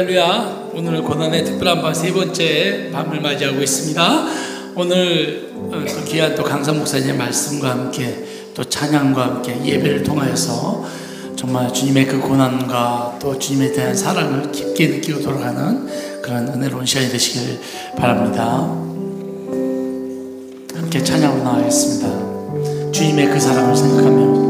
할렐루야. 오늘 고난의 특별한 밤 세 번째 밤을 맞이하고 있습니다. 오늘 또 귀한 또 강사 목사님의 말씀과 함께 또 찬양과 함께 예배를 통하여서 정말 주님의 그 고난과 또 주님에 대한 사랑을 깊게 느끼고 돌아가는 그런 은혜로운 시간이 되시길 바랍니다. 함께 찬양으로 나가겠습니다. 주님의 그 사랑을 생각하며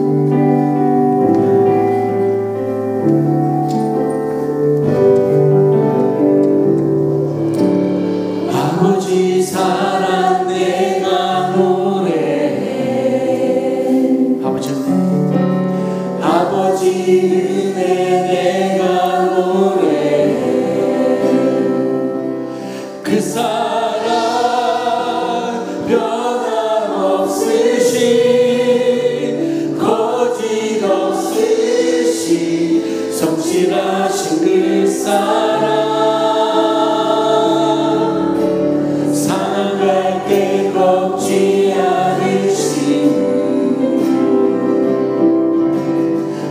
아버지 사랑 내가 노래해 아버지 은혜 아버지 은혜 내가 노래해 그 사랑 변함없으신 거짓없으신 성실하신 그 사랑 걷지 않으신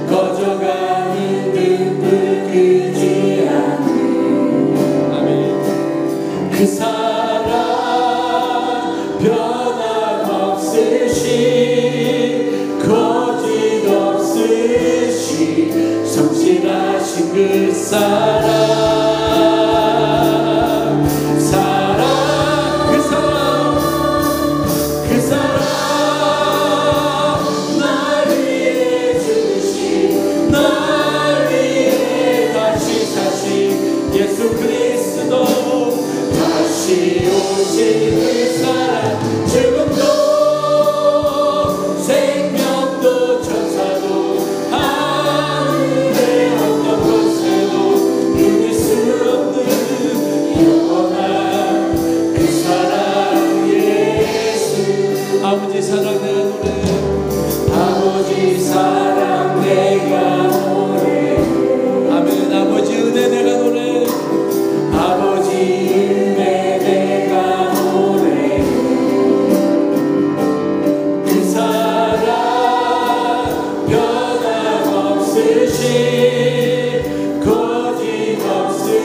꺼져가는 등불 끄지 않는 아멘. 그 사랑 변함없으신 거짓없으신 성실하신 그 사랑 예수 그리스도 다시 오신 그 사랑 죽음도 생명도 천사도 하늘의 어떤 곳에도 누릴 수 없는 영원한 그 사랑 예수 아버지 사랑 내가 노래 아버지 사랑 내가 노래 아멘 아버지 은혜 내가 노래 아버지 은혜 내가 노래 그 사랑 변함없으신 거짓없으신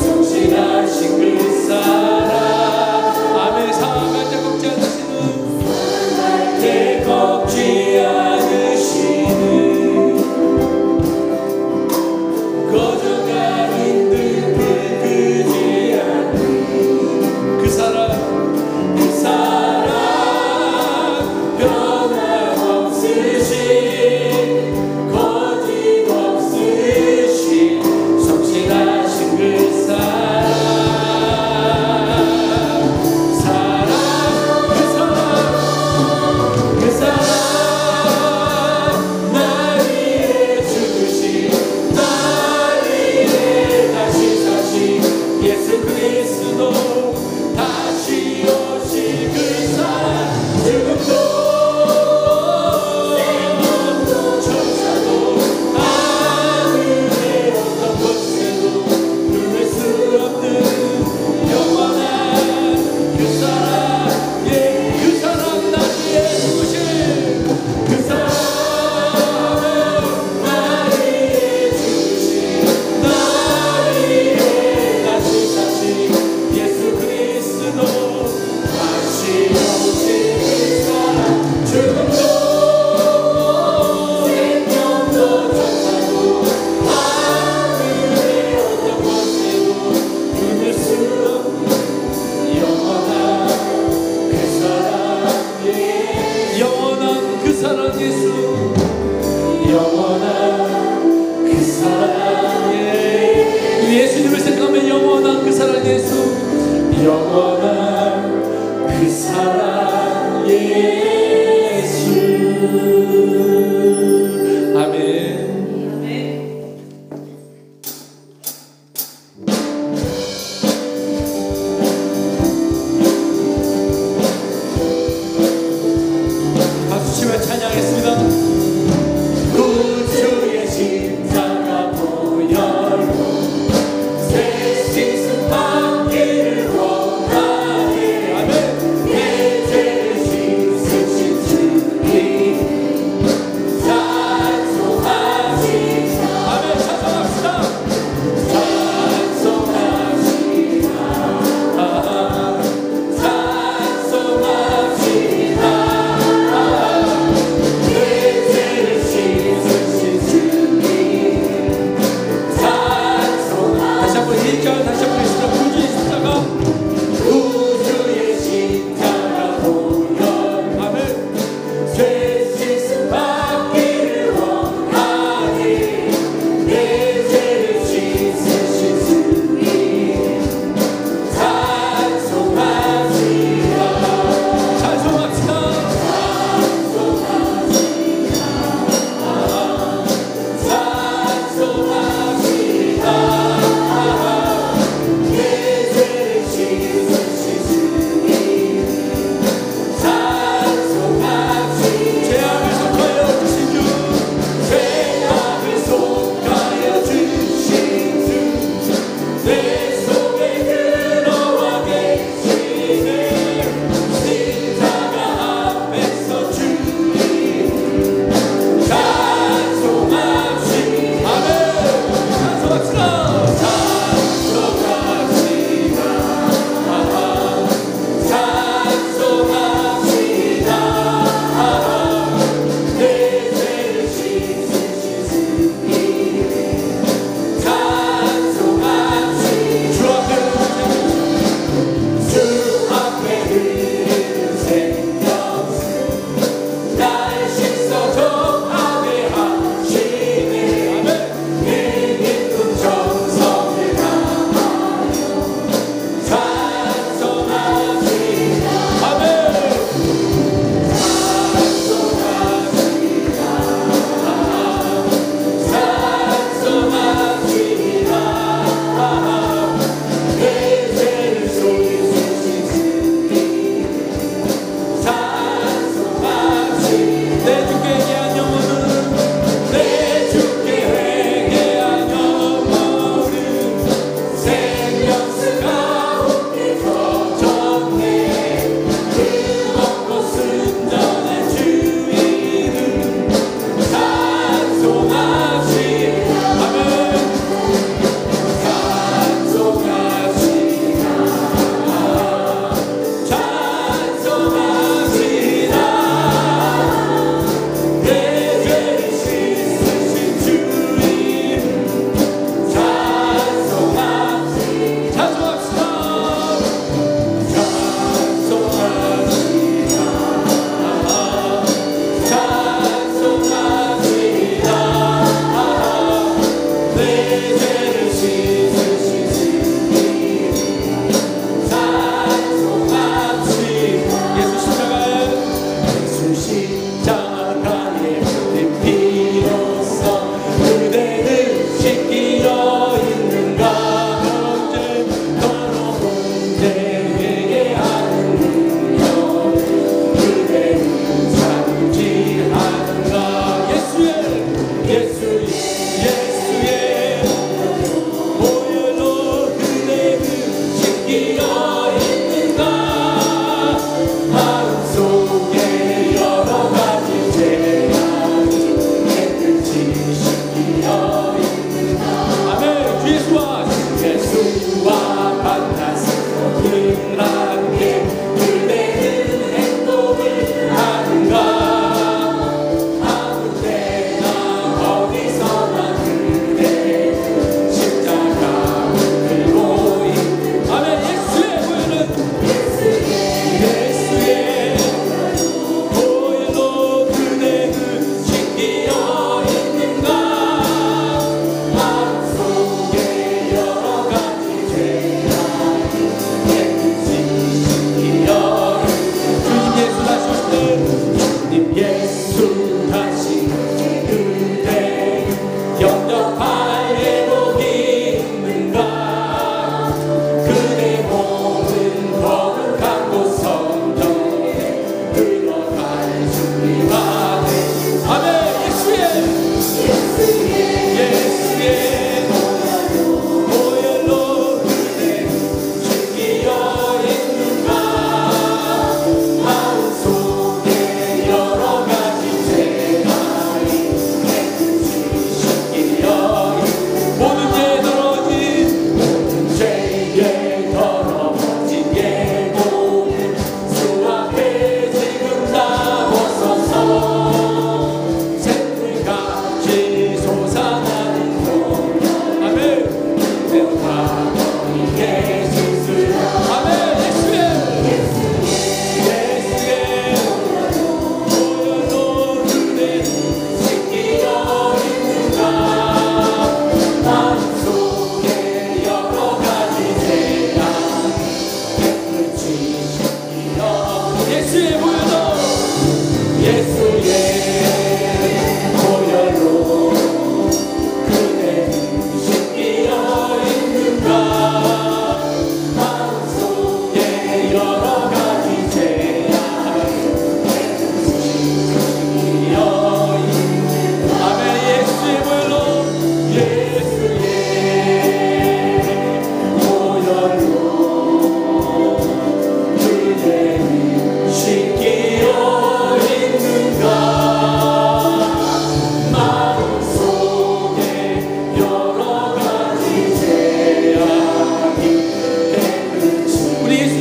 성실하신 그 사랑 아멘 상할 때 꺾지 않으시는 상할 때 꺾지 않으시는 새 시즌 받기를 원하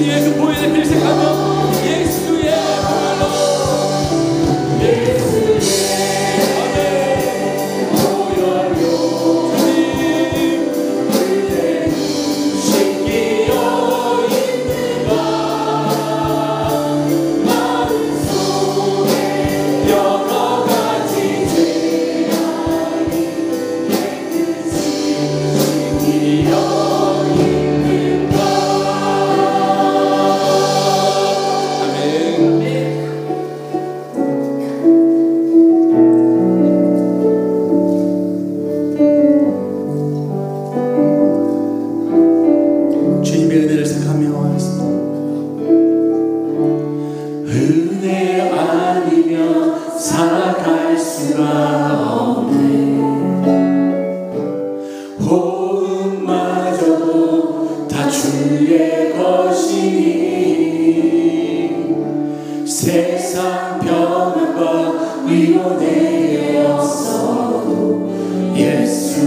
주님의 그 보혈의 피를 생각하며 예수의 세상 평안과 위로 내었어도 예수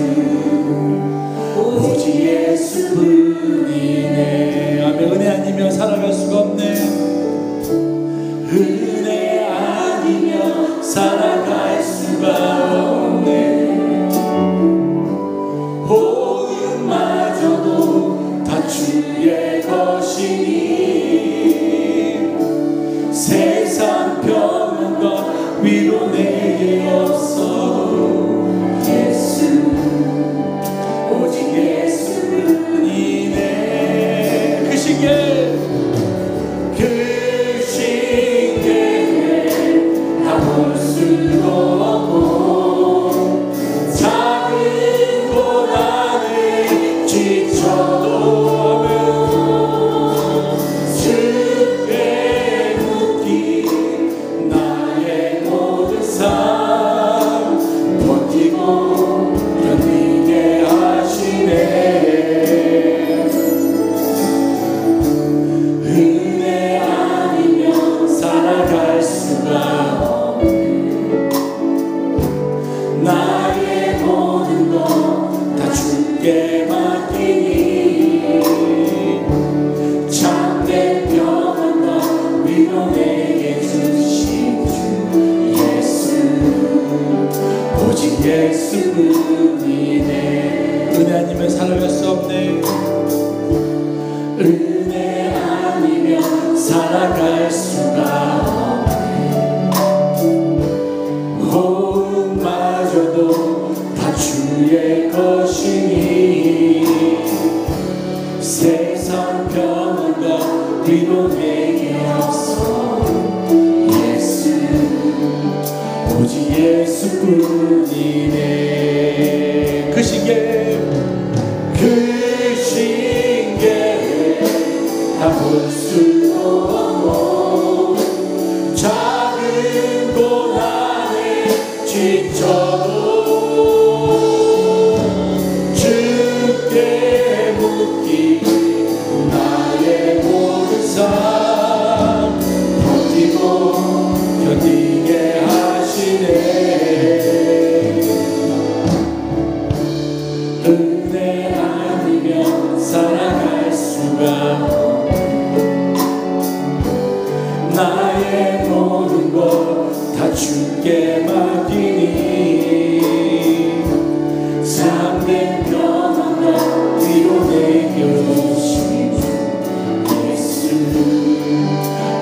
오직 예수뿐이네. 아멘. 은혜 아니면 살아갈 수가 없네. 은혜 아니면 살아갈 수가 없네. 호흡마저도 다 주의 것이니 세상 평안과 위로 내게 없어도 예수 오직 예수뿐이네. 그 시기에 다 볼 수도 없고 작은 고난을 지쳐도 주께 묻기 나의 모든 삶 버티고 견디게 하시네. 은혜 아니면 살아갈 수가 나의 모든 것 다 주께 맡기니 참된 평안과 위로 내게 주신 주 예수 오직 예수뿐이네. 은혜 아니면 살아갈 수 없네. 은혜 아니면 살아갈 수가 없네. 호흡마저도 다 주의 것이니 세상 평안과 위로 내게 없어 예수 오직 예수뿐이네. 그 시기에 다 볼 수도 없고 작은 고난에 지쳐도 주께 묻기 나의 모든 삶 버티고 견디게 하시네. 은혜 아니면 살아갈 수가 나의 모든 것 다 주께 맡기니 참된 평안과 위로 내게 주신 예수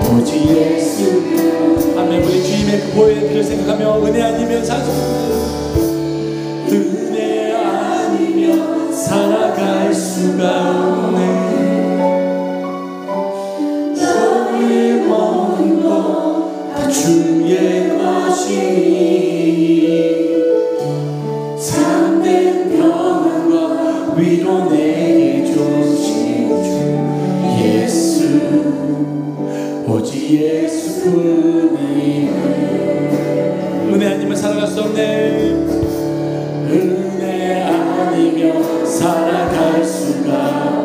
오직 예수. 아멘. 우리 주님의 그 보혈의 피를 생각하며 은혜 아니면 살 수 없네. 은혜 아니면 살아갈 수가 없네. 너의 모든 것 다 주의 것이니 참된 평안과 위로 내게 주신 주 예수 오직 예수뿐이네. 은혜 아니면 살아갈 수 없네. 은혜 아니면 살아갈 수가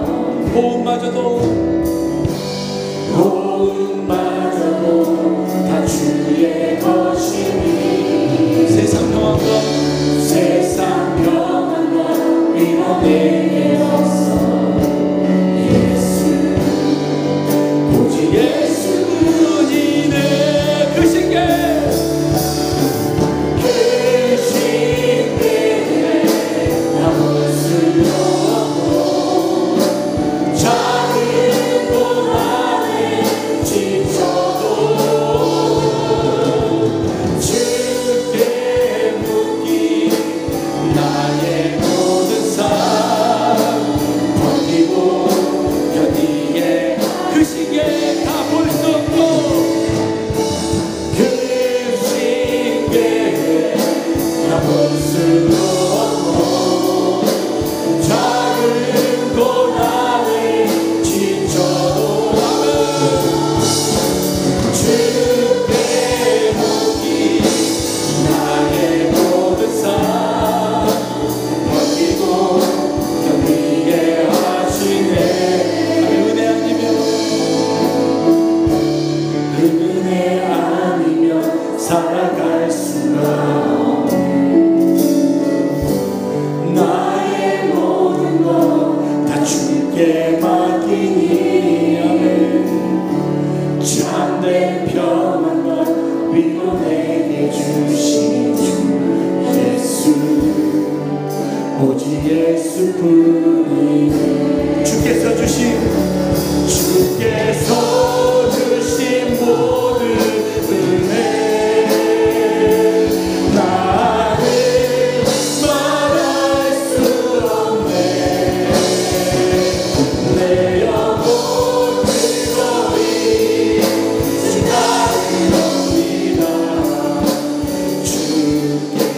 없네. 호흡마저도 호흡마저도 다 주의 것이니 세상 평안과 세상 평안과 위로 내게 없어 예수 예수뿐이네. 그 신께 남을 수 없고 작은 고난에 지쳐도 주께 묻기 나의 모든 삶 버티고 견디게 그 신께 다 볼 수 없고 그 신께 남을 수 없고 작은 고난에 지쳐도 주께 묻기 나의 모든 삶 버티고 견디게 하시네. 은혜 아니면 은혜 아니면 살아갈 수가 나의 모든 것 다 주께 맡기니 아멘. 참된 평안과 위로 내게 주신 주 예수 오직 예수뿐이네. 주께서 주신 모든 은혜 나는 말할 수 없네. 내 영혼 즐거이 승하리옵니다. 주께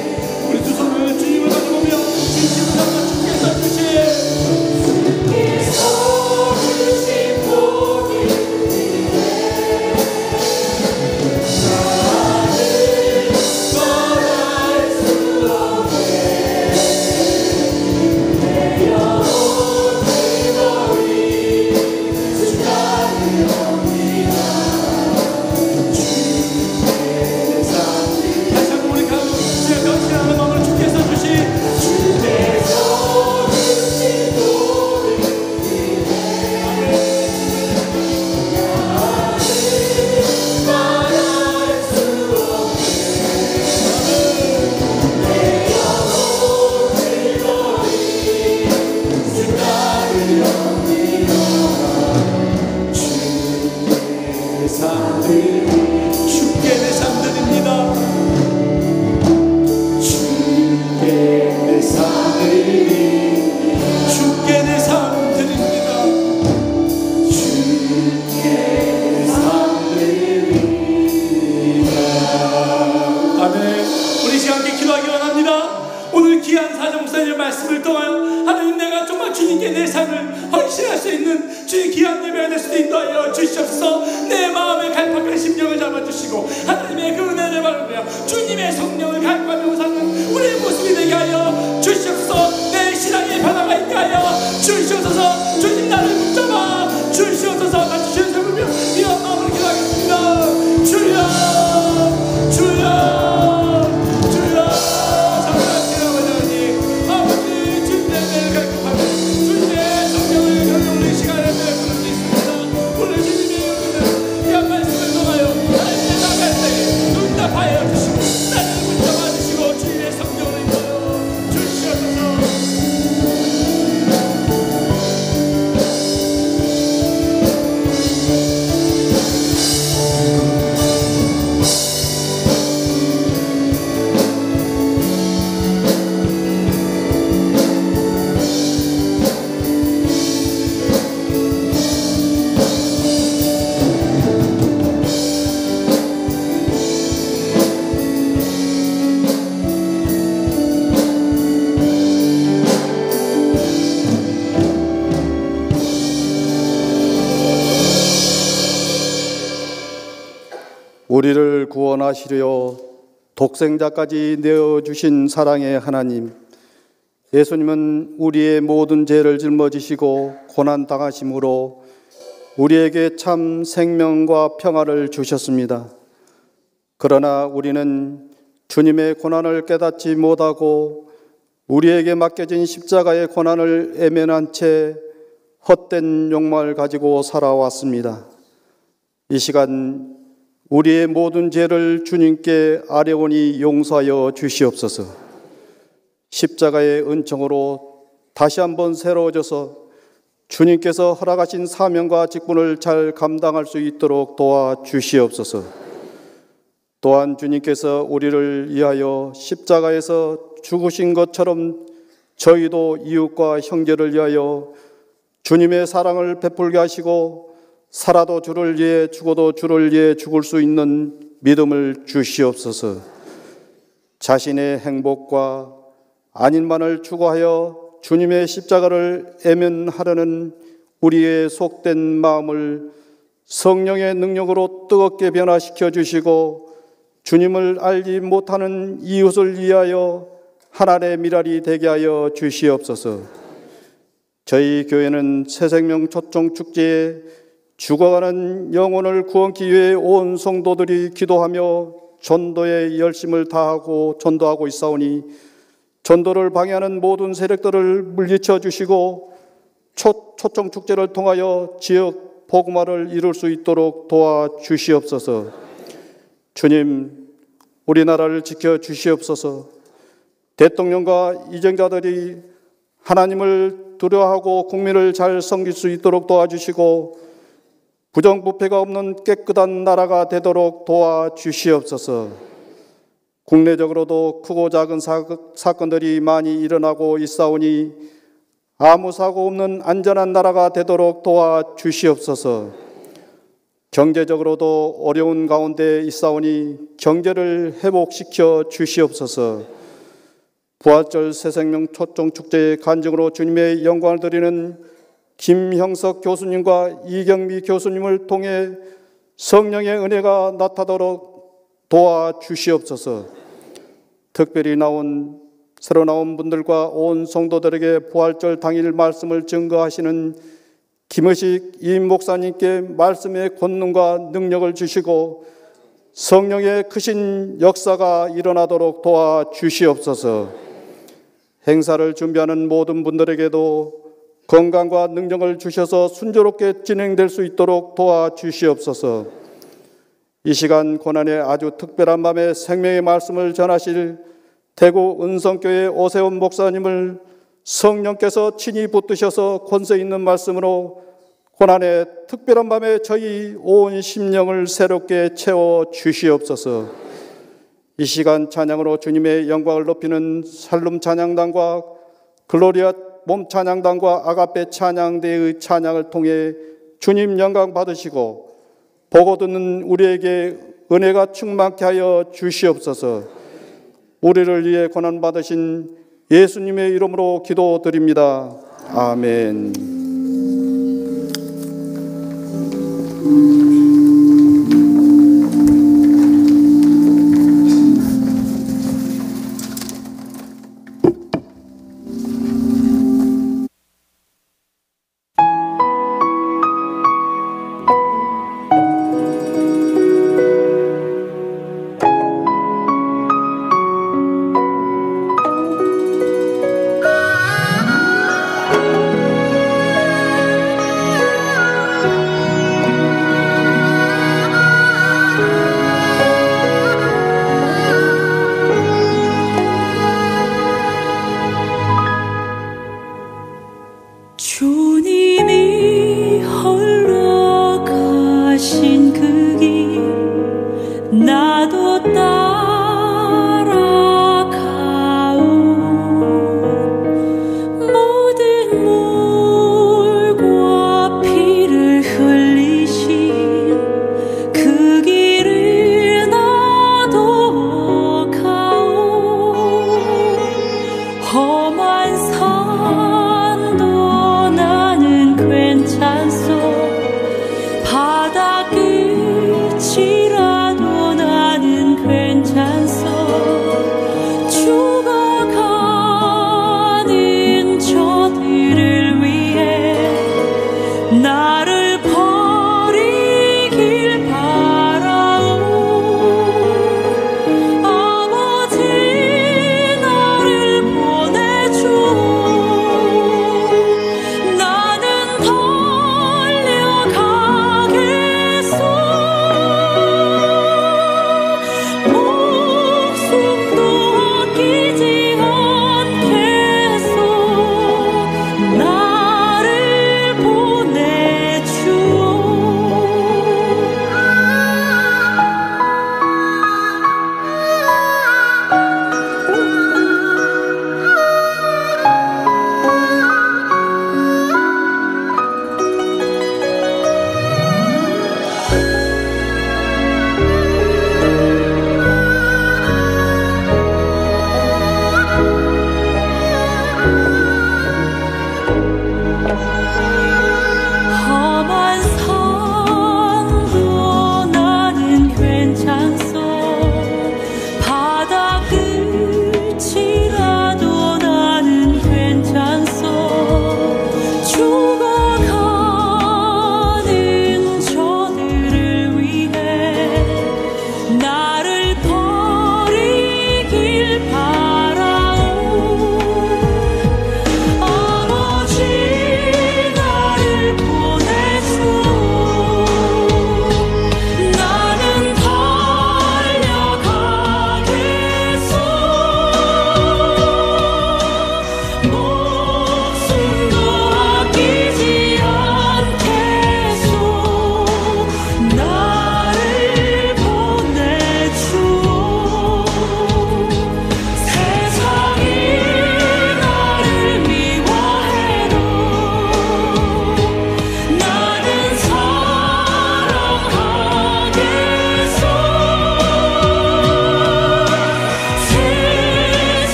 우리 두 손을 주님을 바라보며 진심으로 한번 주께서 주신 모든 다시 한번 우리 제가 변신하는 마음으로 주께서 주신 주께 내 삶 드립니다. 주께 내 삶 드립니다. 아멘. 우리 시간 함께 기도하기 원합니다. 오늘 귀한 사정 목사님의 말씀을 통하여 하나님 내가 정말 주님께 내 삶을 헌신할 수 있는 주의 귀한 예배가 될 수 있도록 인도하여 주시옵소서. 내 마음의 갈팍한 심령을 잡아주시고 하나님의 그 은혜를 바라며 주님의 성령을 갈망하며 사는 우리의 모습이 되게 하여 주시옵소서. 내 신앙의 변화가 있게 하여 주시옵소서. 주님 나를 붙잡아 주시옵소서. 같이 주의 부르며 이런 마음으로 기도하겠습니다. 주여 주여 주여 사랑하시는 아버지, 아버지 주님의 은혜를 갈급하며 주님의 성령을 경영하는 시간을 부를 수 있습니다. 오늘 주님의 은혜를 귀한 말씀을 통하여 하나님의 나갈 때에 응답하여 주시고 나를 붙잡아 주시고 주님의 성령을 인도하여 주시옵소서. 우리를 구원하시려 독생자까지 내어주신 사랑의 하나님, 예수님은 우리의 모든 죄를 짊어지시고 고난당하심으로 우리에게 참 생명과 평화를 주셨습니다. 그러나 우리는 주님의 고난을 깨닫지 못하고 우리에게 맡겨진 십자가의 고난을 외면한 채 헛된 욕망을 가지고 살아왔습니다. 이 시간 우리의 모든 죄를 주님께 아뢰오니 용서하여 주시옵소서. 십자가의 은총으로 다시 한번 새로워져서 주님께서 허락하신 사명과 직분을 잘 감당할 수 있도록 도와주시옵소서. 또한 주님께서 우리를 위하여 십자가에서 죽으신 것처럼 저희도 이웃과 형제를 위하여 주님의 사랑을 베풀게 하시고 살아도 주를 위해 죽어도 주를 위해 죽을 수 있는 믿음을 주시옵소서. 자신의 행복과 아닌만을 추구하여 주님의 십자가를 애면하려는 우리의 속된 마음을 성령의 능력으로 뜨겁게 변화시켜 주시고 주님을 알지 못하는 이웃을 위하여 하나님의 미랄이 되게 하여 주시옵소서. 저희 교회는 새생명 초청 축제에 죽어가는 영혼을 구원기 위해 온 성도들이 기도하며 전도에 열심을 다하고 전도하고 있사오니 전도를 방해하는 모든 세력들을 물리쳐 주시고 초청 축제를 통하여 지역 복음화를 이룰 수 있도록 도와주시옵소서. 주님, 우리나라를 지켜 주시옵소서. 대통령과 이정자들이 하나님을 두려워하고 국민을 잘 섬길 수 있도록 도와주시고 부정부패가 없는 깨끗한 나라가 되도록 도와주시옵소서. 국내적으로도 크고 작은 사건들이 많이 일어나고 있사오니 아무 사고 없는 안전한 나라가 되도록 도와주시옵소서. 경제적으로도 어려운 가운데 있사오니 경제를 회복시켜 주시옵소서. 부활절 새생명 초청축제의 간증으로 주님의 영광을 드리는 김형석 교수님과 이경미 교수님을 통해 성령의 은혜가 나타나도록 도와주시옵소서. 특별히 새로 나온 분들과 온 성도들에게 부활절 당일 말씀을 증거하시는 김의식 임 목사님께 말씀의 권능과 능력을 주시고 성령의 크신 역사가 일어나도록 도와주시옵소서. 행사를 준비하는 모든 분들에게도 건강과 능력을 주셔서 순조롭게 진행될 수 있도록 도와주시옵소서. 이 시간 고난의 아주 특별한 밤에 생명의 말씀을 전하실 대구 은성교회 오세훈 목사님을 성령께서 친히 붙드셔서 권세 있는 말씀으로 고난의 특별한 밤에 저희 온 심령을 새롭게 채워 주시옵소서. 이 시간 찬양으로 주님의 영광을 높이는 살룸 찬양단과 글로리아 몸 찬양단과 아가페 찬양대의 찬양을 통해 주님 영광 받으시고 보고 듣는 우리에게 은혜가 충만케 하여 주시옵소서. 우리를 위해 고난 받으신 예수님의 이름으로 기도드립니다. 아멘. 나는 달려가겠소.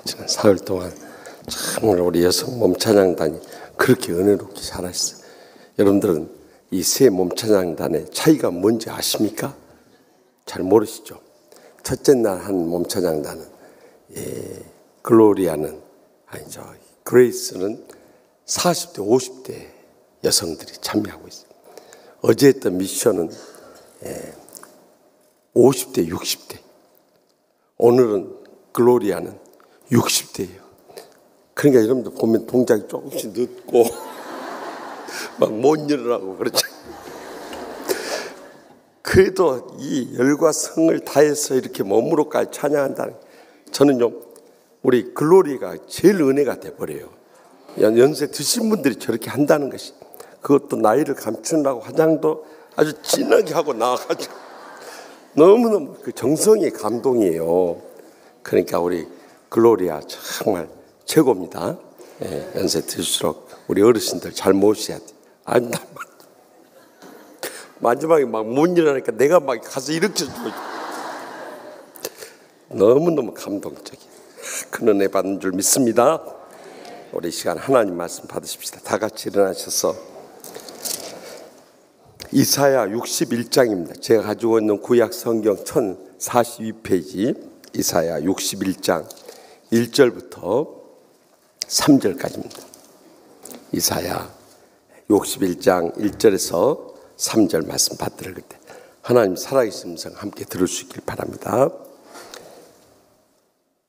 지난 사흘 동안 정말 우리 여성 몸찬양단이 그렇게 은혜롭게 자랐어요. 여러분들은 이 세 몸찬양단의 차이가 뭔지 아십니까? 잘 모르시죠? 첫째 날 한 몸찬양단은 글로리아는 아니죠. 그레이스는 40대 50대 여성들이 참여하고 있어요. 어제 했던 미션은 50대 60대. 오늘은 글로리아는 60대예요. 그러니까 여러분들 보면 동작이 조금씩 늦고 막 못 일어나고 그렇죠. 그래도 이 열과 성을 다해서 이렇게 몸으로까지 찬양한다는, 저는요 우리 글로리가 제일 은혜가 돼버려요. 연세 드신 분들이 저렇게 한다는 것이, 그것도 나이를 감추려고 화장도 아주 진하게 하고 나와가지고 너무너무 그 정성이 감동이에요. 그러니까 우리 글로리아 정말 최고입니다. 연세 들수록 우리 어르신들 잘 모셔야 돼. 아니, 나 마지막에 막 못 일어나니까 내가 막 가서 일으켜주고 너무너무 감동적이에요. 큰 은혜 받는 줄 믿습니다. 우리 시간 하나님 말씀 받으십시다. 다 같이 일어나셔서 이사야 61장입니다. 제가 가지고 있는 구약 성경 1042페이지 이사야 61장 1절부터 3절까지입니다. 이사야 61장 1절에서 3절 말씀 받들을 그때 하나님 살아계신 음성 함께 들을 수 있길 바랍니다.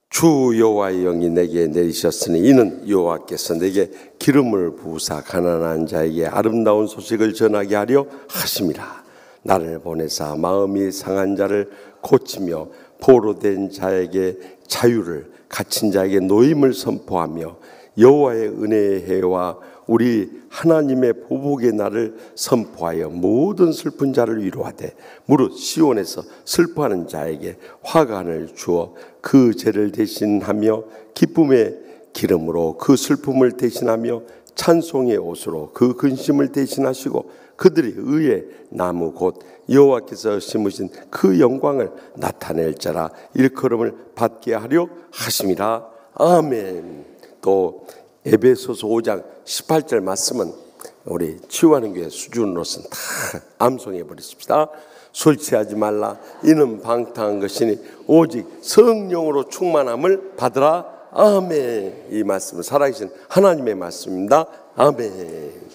주 여호와의 영이 내게 내리셨으니 이는 여호와께서 내게 기름을 부으사 가난한 자에게 아름다운 소식을 전하게 하려 하심이라. 나를 보내사 마음이 상한 자를 고치며 포로된 자에게 자유를, 갇힌 자에게 노임을 선포하며 여호와의 은혜의 해와 우리 하나님의 보복의 날을 선포하여 모든 슬픈 자를 위로하되 무릇 시온에서 슬퍼하는 자에게 화관을 주어 그 죄를 대신하며 기쁨의 기름으로 그 슬픔을 대신하며 찬송의 옷으로 그 근심을 대신하시고 그들이 의의 나무 곧 여호와께서 심으신 그 영광을 나타낼 자라 일컬음을 받게 하려 하심이라. 아멘. 또 에베소서 5장 18절 말씀은 우리 치유하는 교회 수준으로서는 다 암송해 버리십시다. 술 취하지 말라. 이는 방탕한 것이니 오직 성령으로 충만함을 받으라. 아멘. 이 말씀은 살아계신 하나님의 말씀입니다. 아멘.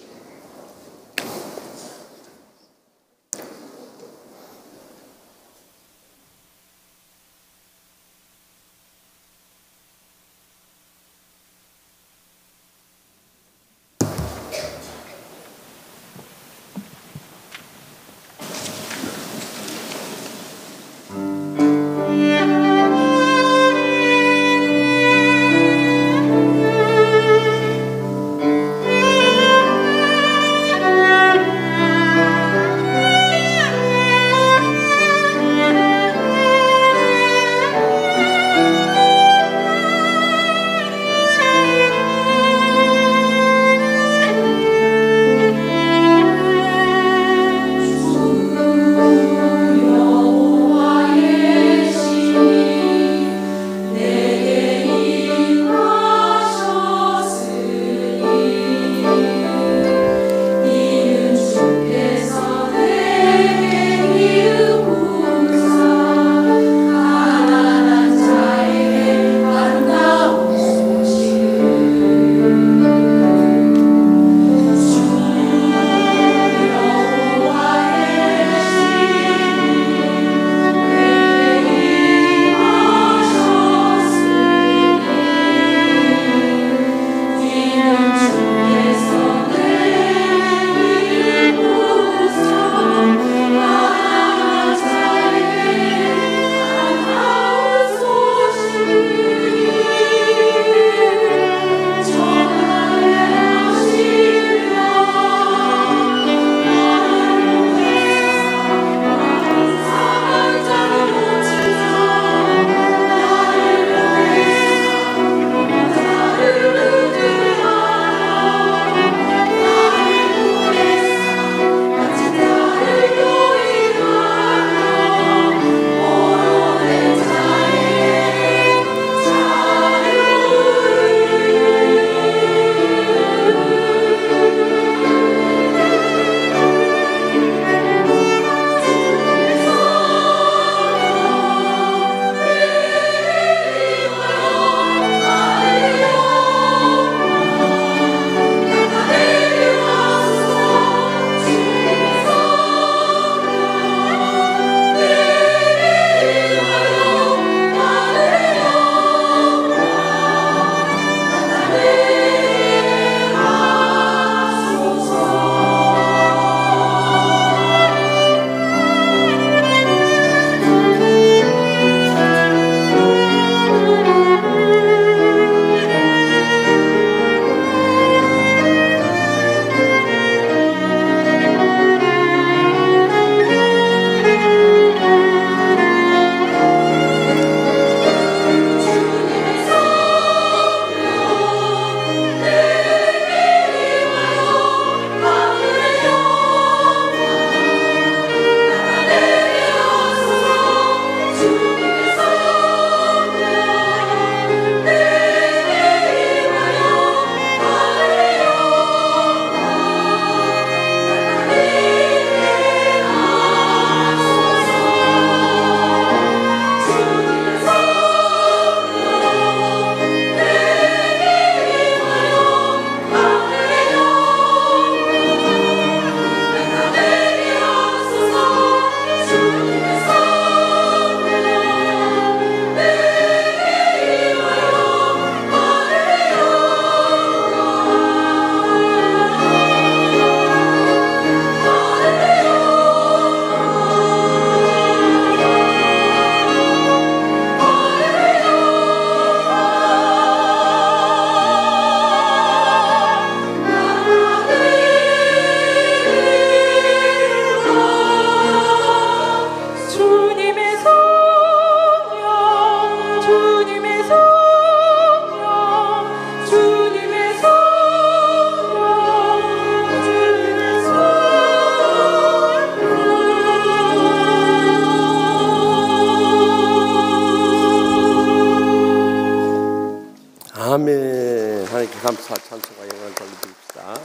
감사 찬송과 영광을 돌려드립시다.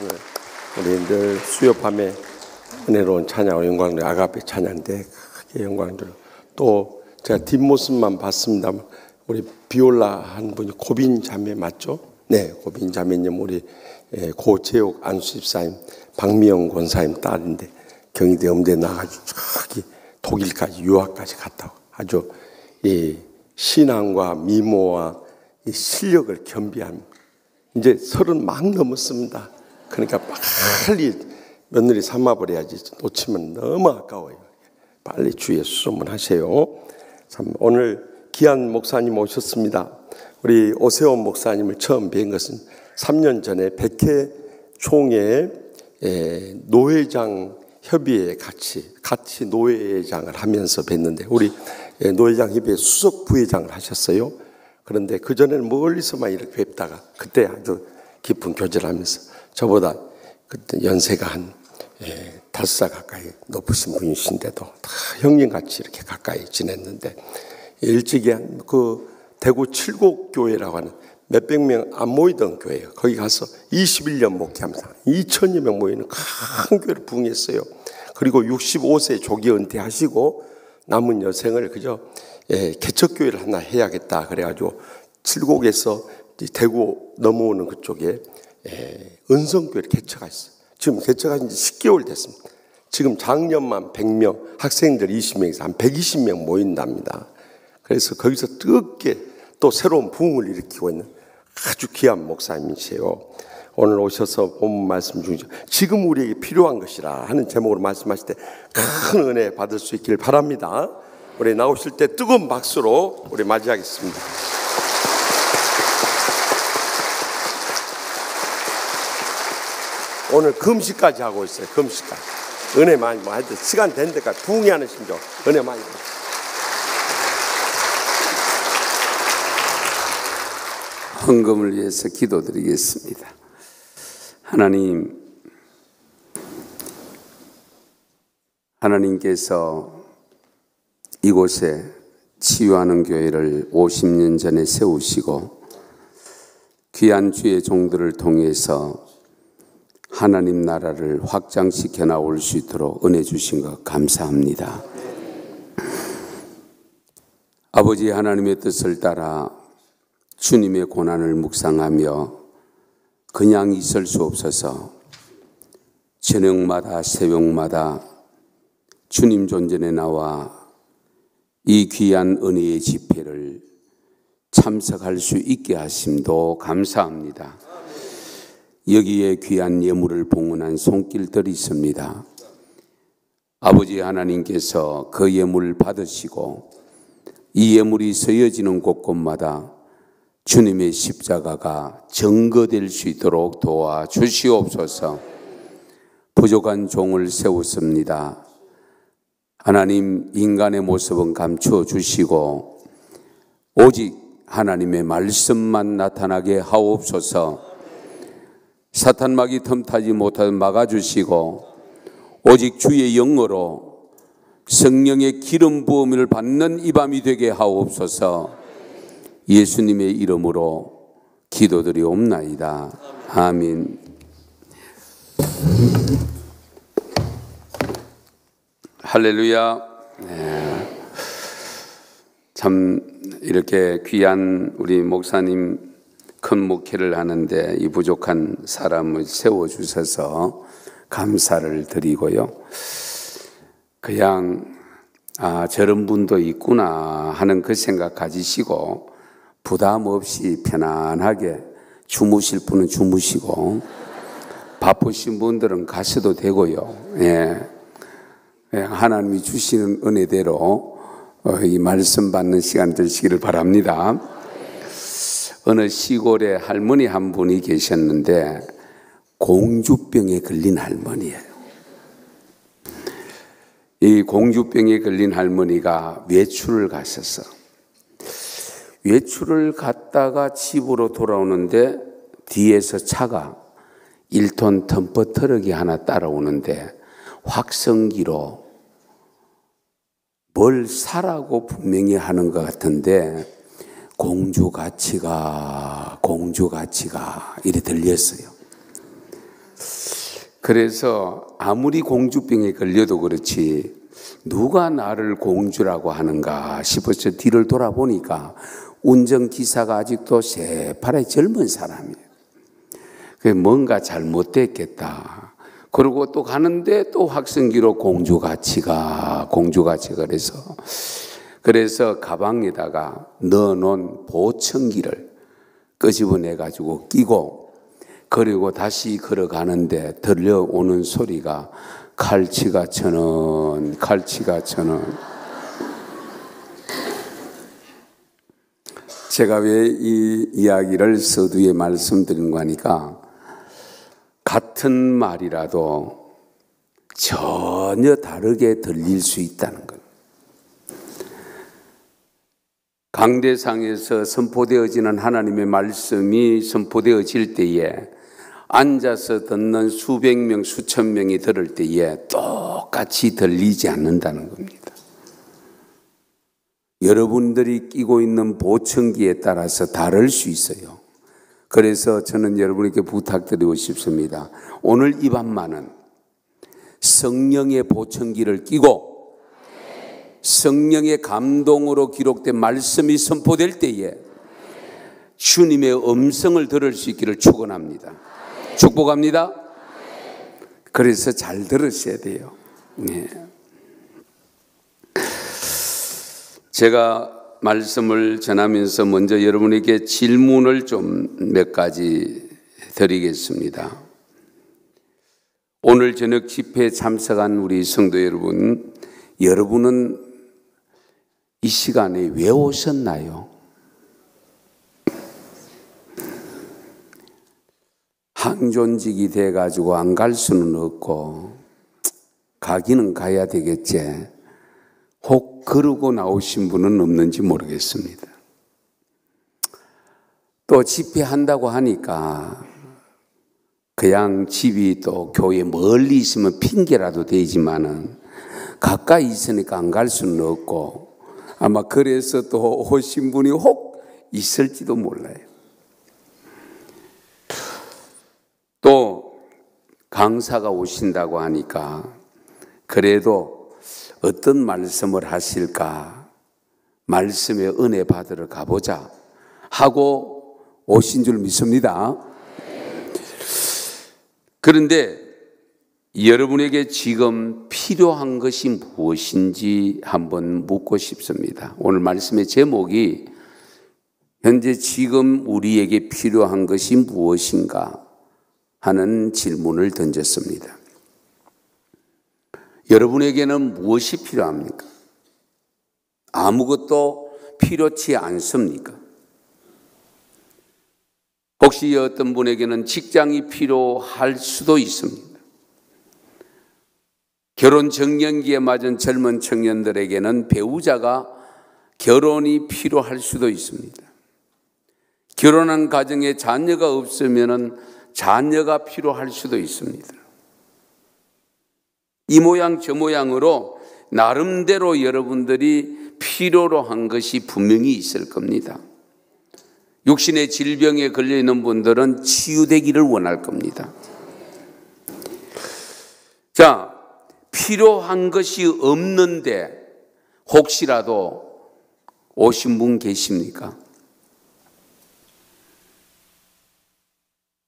오늘 우리 늘 수요밤에 은혜로운 찬양, 영광들 아가페 찬양인데 크게 영광들. 또 제가 뒷모습만 봤습니다. 우리 비올라 한 분이 고빈 자매 맞죠? 네, 고빈 자매님 우리 고재옥 안수집사님 박미영 권사님 딸인데 경희대 음대 나가지고 저기 독일까지 유학까지 갔다고 아주 이 신앙과 미모와 이 실력을 겸비한 이제 30 막 넘었습니다. 그러니까 빨리 며느리 삼아버려야지 놓치면 너무 아까워요. 빨리 주의 수소문하세요. 참 오늘 귀한 목사님 오셨습니다. 우리 오세훈 목사님을 처음 뵌 것은 3년 전에 백회 총회 노회장 협의회에 같이 노회장을 하면서 뵀는데 우리 노회장 협의회 수석 부회장을 하셨어요. 그런데 그전에는 멀리서만 이렇게 뵙다가 그때 아주 깊은 교제를 하면서 저보다 그때 연세가 한 5살 가까이 높으신 분이신데도 다 형님같이 이렇게 가까이 지냈는데 일찍이 그 대구 칠곡교회라고 하는 몇백 명 안 모이던 교회예요. 거기 가서 21년 목회하면서 2,000여 명 모이는 큰 교회를 부흥했어요. 그리고 65세 조기 은퇴하시고 남은 여생을 그저 개척교회를 하나 해야겠다 그래가지고 칠곡에서 대구 넘어오는 그쪽에 은성교회를 개척했어요. 지금 개척한 지 10개월 됐습니다. 지금 작년만 100명, 학생들 20명에서 한 120명 모인답니다. 그래서 거기서 뜨겁게 또 새로운 부흥을 일으키고 있는 아주 귀한 목사님이세요. 오늘 오셔서 본 말씀 중에 지금 우리에게 필요한 것이라 하는 제목으로 말씀하실 때 큰 은혜 받을 수 있길 바랍니다. 우리 나오실 때 뜨거운 박수로 우리 맞이하겠습니다. 오늘 금식까지 하고 있어요. 금식까지. 은혜 많이 하여튼 시간 된 데까지 부흥이 하는 심정 은혜 많이 받으세요. 헌금을 위해서 기도드리겠습니다. 하나님께서 이곳에 치유하는 교회를 50년 전에 세우시고 귀한 주의 종들을 통해서 하나님 나라를 확장시켜 나올 수 있도록 은혜 주신 것 감사합니다. 아버지 하나님의 뜻을 따라 주님의 고난을 묵상하며 그냥 있을 수 없어서 저녁마다 새벽마다 주님 존전에 나와 이 귀한 은혜의 집회를 참석할 수 있게 하심도 감사합니다. 여기에 귀한 예물을 봉헌한 손길들이 있습니다. 아버지 하나님께서 그 예물을 받으시고 이 예물이 쓰여지는 곳곳마다 주님의 십자가가 증거될 수 있도록 도와주시옵소서. 부족한 종을 세웠습니다. 하나님 인간의 모습은 감추어 주시고 오직 하나님의 말씀만 나타나게 하옵소서. 사탄막이 틈타지 못하게 막아주시고 오직 주의 영으로 성령의 기름 부음을 받는 이 밤이 되게 하옵소서. 예수님의 이름으로 기도드리옵나이다. 아멘. 할렐루야. 네. 참 이렇게 귀한 우리 목사님 큰 목회를 하는데 이 부족한 사람을 세워주셔서 감사를 드리고요. 그냥 저런 분도 있구나 하는 그 생각 가지시고 부담 없이 편안하게 주무실 분은 주무시고 바쁘신 분들은 가셔도 되고요. 하나님이 주시는 은혜대로 이 말씀 받는 시간 되시기를 바랍니다. 어느 시골에 할머니 한 분이 계셨는데 공주병에 걸린 할머니예요. 이 공주병에 걸린 할머니가 외출을 갔었어. 외출을 갔다가 집으로 돌아오는데 뒤에서 차가 1톤 덤퍼 트럭이 하나 따라오는데 확성기로 뭘 사라고 분명히 하는 것 같은데 공주같이 가 이래 들렸어요. 그래서 아무리 공주병에 걸려도 그렇지 누가 나를 공주라고 하는가 싶어서 뒤를 돌아보니까 운전기사가 아직도 새파랗게 젊은 사람이에요. 뭔가 잘못됐겠다. 그리고 또 가는데 또 확성기로 공주같이 가 그래서 가방에다가 넣어놓은 보청기를 끄집어내가지고 끼고 그리고 다시 걸어가는데 들려오는 소리가 칼치가 1,000원. 제가 왜 이 이야기를 서두에 말씀드린 거니까 같은 말이라도 전혀 다르게 들릴 수 있다는 것. 강대상에서 선포되어지는 하나님의 말씀이 선포되어질 때에 앉아서 듣는 수백 명, 수천 명이 들을 때에 똑같이 들리지 않는다는 겁니다. 여러분들이 끼고 있는 보청기에 따라서 다를 수 있어요. 그래서 저는 여러분에게 부탁드리고 싶습니다. 오늘 이 밤만은 성령의 보청기를 끼고 성령의 감동으로 기록된 말씀이 선포될 때에 주님의 음성을 들을 수 있기를 축원합니다. 축복합니다. 그래서 잘 들으셔야 돼요. 네. 제가 말씀을 전하면서 먼저 여러분에게 질문을 좀 몇 가지 드리겠습니다. 오늘 저녁 집회에 참석한 우리 성도 여러분, 여러분은 이 시간에 왜 오셨나요? 항존직이 돼가지고 안 갈 수는 없고 가기는 가야 되겠지. 혹 그러고 나오신 분은 없는지 모르겠습니다. 또 집회한다고 하니까 그냥 집이 또 교회 멀리 있으면 핑계라도 되지만은 가까이 있으니까 안 갈 수는 없고 아마 그래서 또 오신 분이 혹 있을지도 몰라요. 또 강사가 오신다고 하니까 그래도 어떤 말씀을 하실까 말씀의 은혜 받으러 가보자 하고 오신 줄 믿습니다. 그런데 여러분에게 지금 필요한 것이 무엇인지 한번 묻고 싶습니다. 오늘 말씀의 제목이 현재 지금 우리에게 필요한 것이 무엇인가 하는 질문을 던졌습니다. 여러분에게는 무엇이 필요합니까? 아무것도 필요치 않습니까? 혹시 어떤 분에게는 직장이 필요할 수도 있습니다. 결혼 정년기에 맞은 젊은 청년들에게는 배우자가 결혼이 필요할 수도 있습니다. 결혼한 가정에 자녀가 없으면 자녀가 필요할 수도 있습니다. 이 모양 저 모양으로 나름대로 여러분들이 필요로 한 것이 분명히 있을 겁니다. 육신의 질병에 걸려있는 분들은 치유되기를 원할 겁니다. 자, 필요한 것이 없는데 혹시라도 오신 분 계십니까?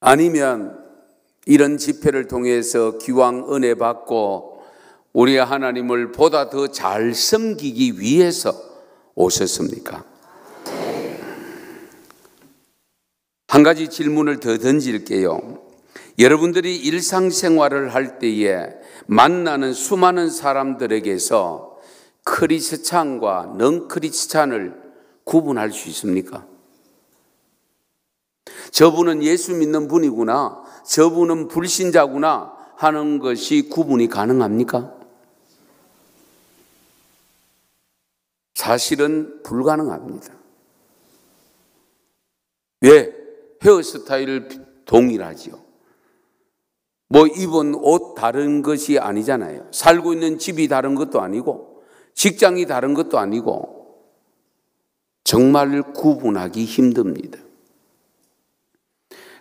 아니면 이런 집회를 통해서 기왕 은혜 받고 우리 하나님을 보다 더 잘 섬기기 위해서 오셨습니까? 한 가지 질문을 더 던질게요. 여러분들이 일상생활을 할 때에 만나는 수많은 사람들에게서 크리스찬과 넌 크리스찬을 구분할 수 있습니까? 저분은 예수 믿는 분이구나, 저분은 불신자구나 하는 것이 구분이 가능합니까? 사실은 불가능합니다. 왜? 헤어스타일 동일하지요. 뭐 입은 옷 다른 것이 아니잖아요. 살고 있는 집이 다른 것도 아니고 직장이 다른 것도 아니고 정말 구분하기 힘듭니다.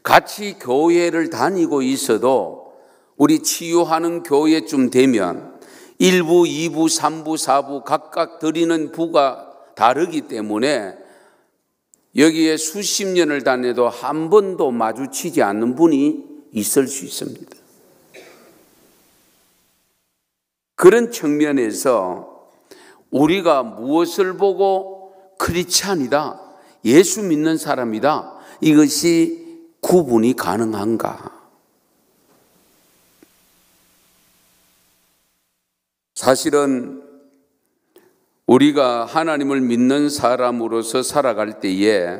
같이 교회를 다니고 있어도 우리 치유하는 교회쯤 되면 1부, 2부, 3부, 4부 각각 드리는 부가 다르기 때문에 여기에 수십 년을 다녀도 한 번도 마주치지 않는 분이 있을 수 있습니다. 그런 측면에서 우리가 무엇을 보고 크리스찬이다, 예수 믿는 사람이다, 이것이 구분이 가능한가? 사실은 우리가 하나님을 믿는 사람으로서 살아갈 때에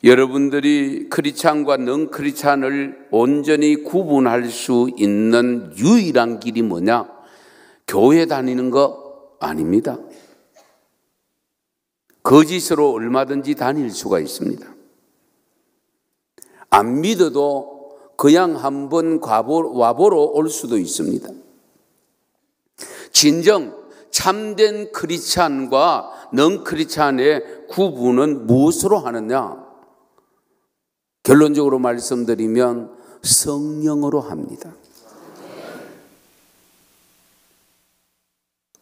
여러분들이 크리스찬과 넌 크리스찬을 온전히 구분할 수 있는 유일한 길이 뭐냐? 교회 다니는 거 아닙니다. 거짓으로 얼마든지 다닐 수가 있습니다. 안 믿어도 그냥 한번 와보러 올 수도 있습니다. 진정 참된 크리스찬과 넌 크리스찬의 구분은 무엇으로 하느냐? 결론적으로 말씀드리면 성령으로 합니다.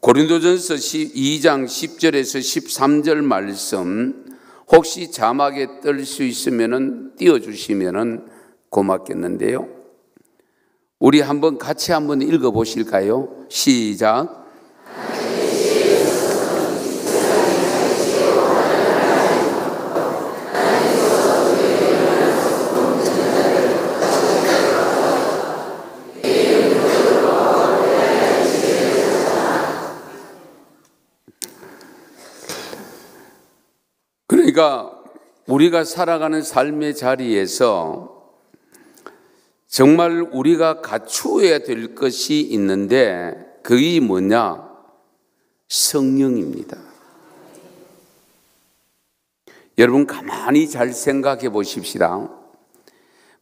고린도전서 2장 10절에서 13절 말씀 혹시 자막에 뜰 수 있으면 띄워주시면 고맙겠는데요. 우리 한번 같이 한번 읽어보실까요? 시작. 그러니까 우리가 살아가는 삶의 자리에서 정말 우리가 갖추어야 될 것이 있는데 그게 뭐냐? 성령입니다. 여러분 가만히 잘 생각해 보십시다.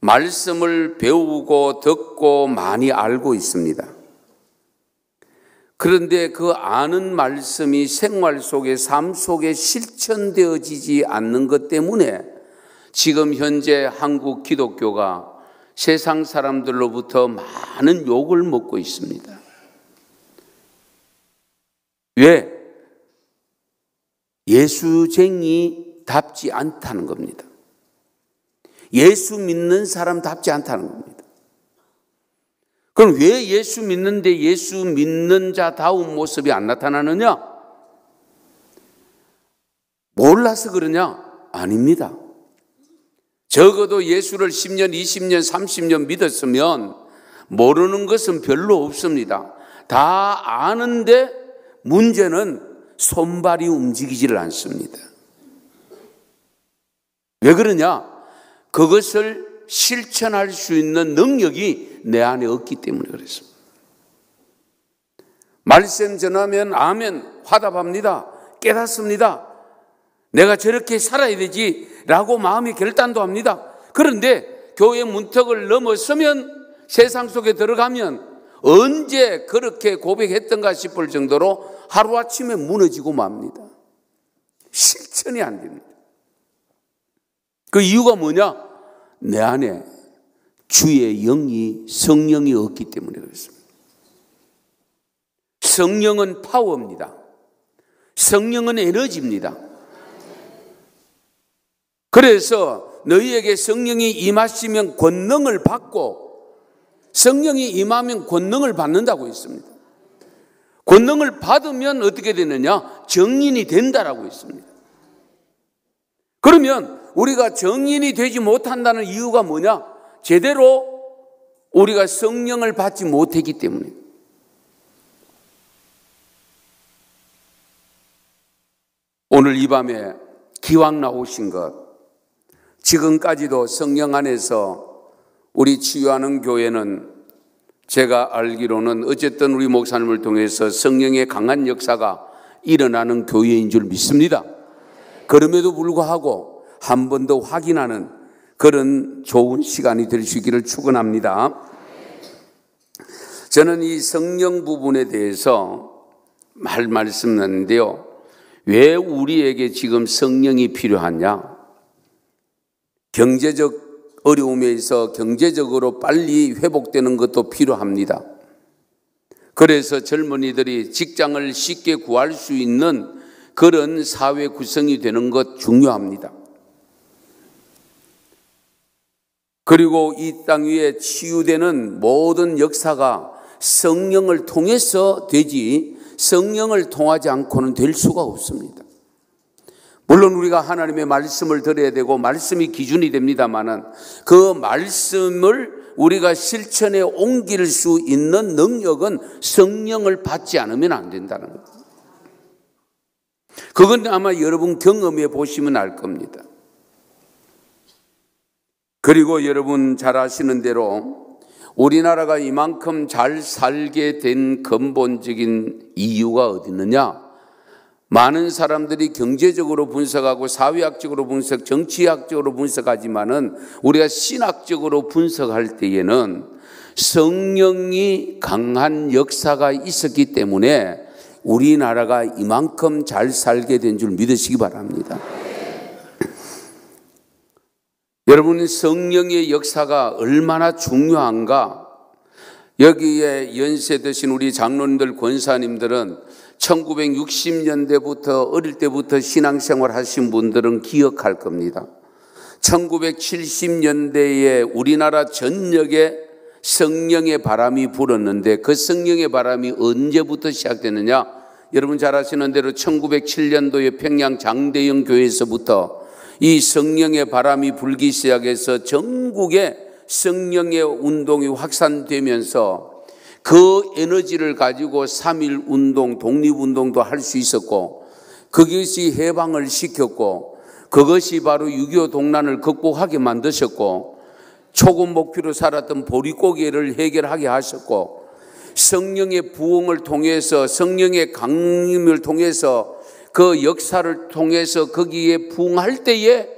말씀을 배우고 듣고 많이 알고 있습니다. 그런데 그 아는 말씀이 생활 속에, 삶 속에 실천되어지지 않는 것 때문에 지금 현재 한국 기독교가 세상 사람들로부터 많은 욕을 먹고 있습니다. 왜? 예수쟁이답지 않다는 겁니다. 예수 믿는 사람답지 않다는 겁니다. 그럼 왜 예수 믿는데 예수 믿는 자다운 모습이 안 나타나느냐? 몰라서 그러냐? 아닙니다. 적어도 예수를 10년, 20년, 30년 믿었으면 모르는 것은 별로 없습니다. 다 아는데 문제는 손발이 움직이지를 않습니다. 왜 그러냐? 그것을 실천할 수 있는 능력이 내 안에 없기 때문에 그렇습니다. 말씀 전하면 아멘 화답합니다. 깨닫습니다. 내가 저렇게 살아야 되지 라고 마음의 결단도 합니다. 그런데 교회 문턱을 넘어서면 세상 속에 들어가면 언제 그렇게 고백했던가 싶을 정도로 하루아침에 무너지고 맙니다. 실천이 안 됩니다. 그 이유가 뭐냐? 내 안에 주의 영이, 성령이 없기 때문에 그렇습니다. 성령은 파워입니다. 성령은 에너지입니다. 그래서 너희에게 성령이 임하시면 권능을 받고, 성령이 임하면 권능을 받는다고 했습니다. 권능을 받으면 어떻게 되느냐? 정인이 된다라고 했습니다. 그러면 우리가 정인이 되지 못한다는 이유가 뭐냐? 제대로 우리가 성령을 받지 못했기 때문에. 오늘 이 밤에 기왕 나오신 것, 지금까지도 성령 안에서 우리 치유하는 교회는 제가 알기로는 어쨌든 우리 목사님을 통해서 성령의 강한 역사가 일어나는 교회인 줄 믿습니다. 그럼에도 불구하고 한 번 더 확인하는 그런 좋은 시간이 될 수 있기를 축원합니다. 저는 이 성령 부분에 대해서 말씀했는데요. 왜 우리에게 지금 성령이 필요하냐? 경제적 어려움에서 경제적으로 빨리 회복되는 것도 필요합니다. 그래서 젊은이들이 직장을 쉽게 구할 수 있는 그런 사회 구성이 되는 것 중요합니다. 그리고 이 땅 위에 치유되는 모든 역사가 성령을 통해서 되지 성령을 통하지 않고는 될 수가 없습니다. 물론 우리가 하나님의 말씀을 들어야 되고 말씀이 기준이 됩니다마는 그 말씀을 우리가 실천에 옮길 수 있는 능력은 성령을 받지 않으면 안 된다는 거예요. 그건 아마 여러분 경험해 보시면 알 겁니다. 그리고 여러분 잘 아시는 대로 우리나라가 이만큼 잘 살게 된 근본적인 이유가 어디 있느냐? 많은 사람들이 경제적으로 분석하고 사회학적으로 분석, 정치학적으로 분석하지만은 우리가 신학적으로 분석할 때에는 성령이 강한 역사가 있었기 때문에 우리나라가 이만큼 잘 살게 된 줄 믿으시기 바랍니다. 여러분, 성령의 역사가 얼마나 중요한가? 여기에 연세 드신 우리 장로님들, 권사님들은 1960년대부터 어릴 때부터 신앙생활 하신 분들은 기억할 겁니다. 1970년대에 우리나라 전역에 성령의 바람이 불었는데 그 성령의 바람이 언제부터 시작됐느냐? 여러분 잘 아시는 대로 1907년도에 평양 장대영 교회에서부터 이 성령의 바람이 불기 시작해서 전국에 성령의 운동이 확산되면서 그 에너지를 가지고 3.1 운동, 독립운동도 할 수 있었고 그것이 해방을 시켰고 그것이 바로 6.25 동란을 극복하게 만드셨고 초급 목표로 살았던 보릿고개를 해결하게 하셨고 성령의 부흥을 통해서 성령의 강림을 통해서 그 역사를 통해서 거기에 부흥할 때에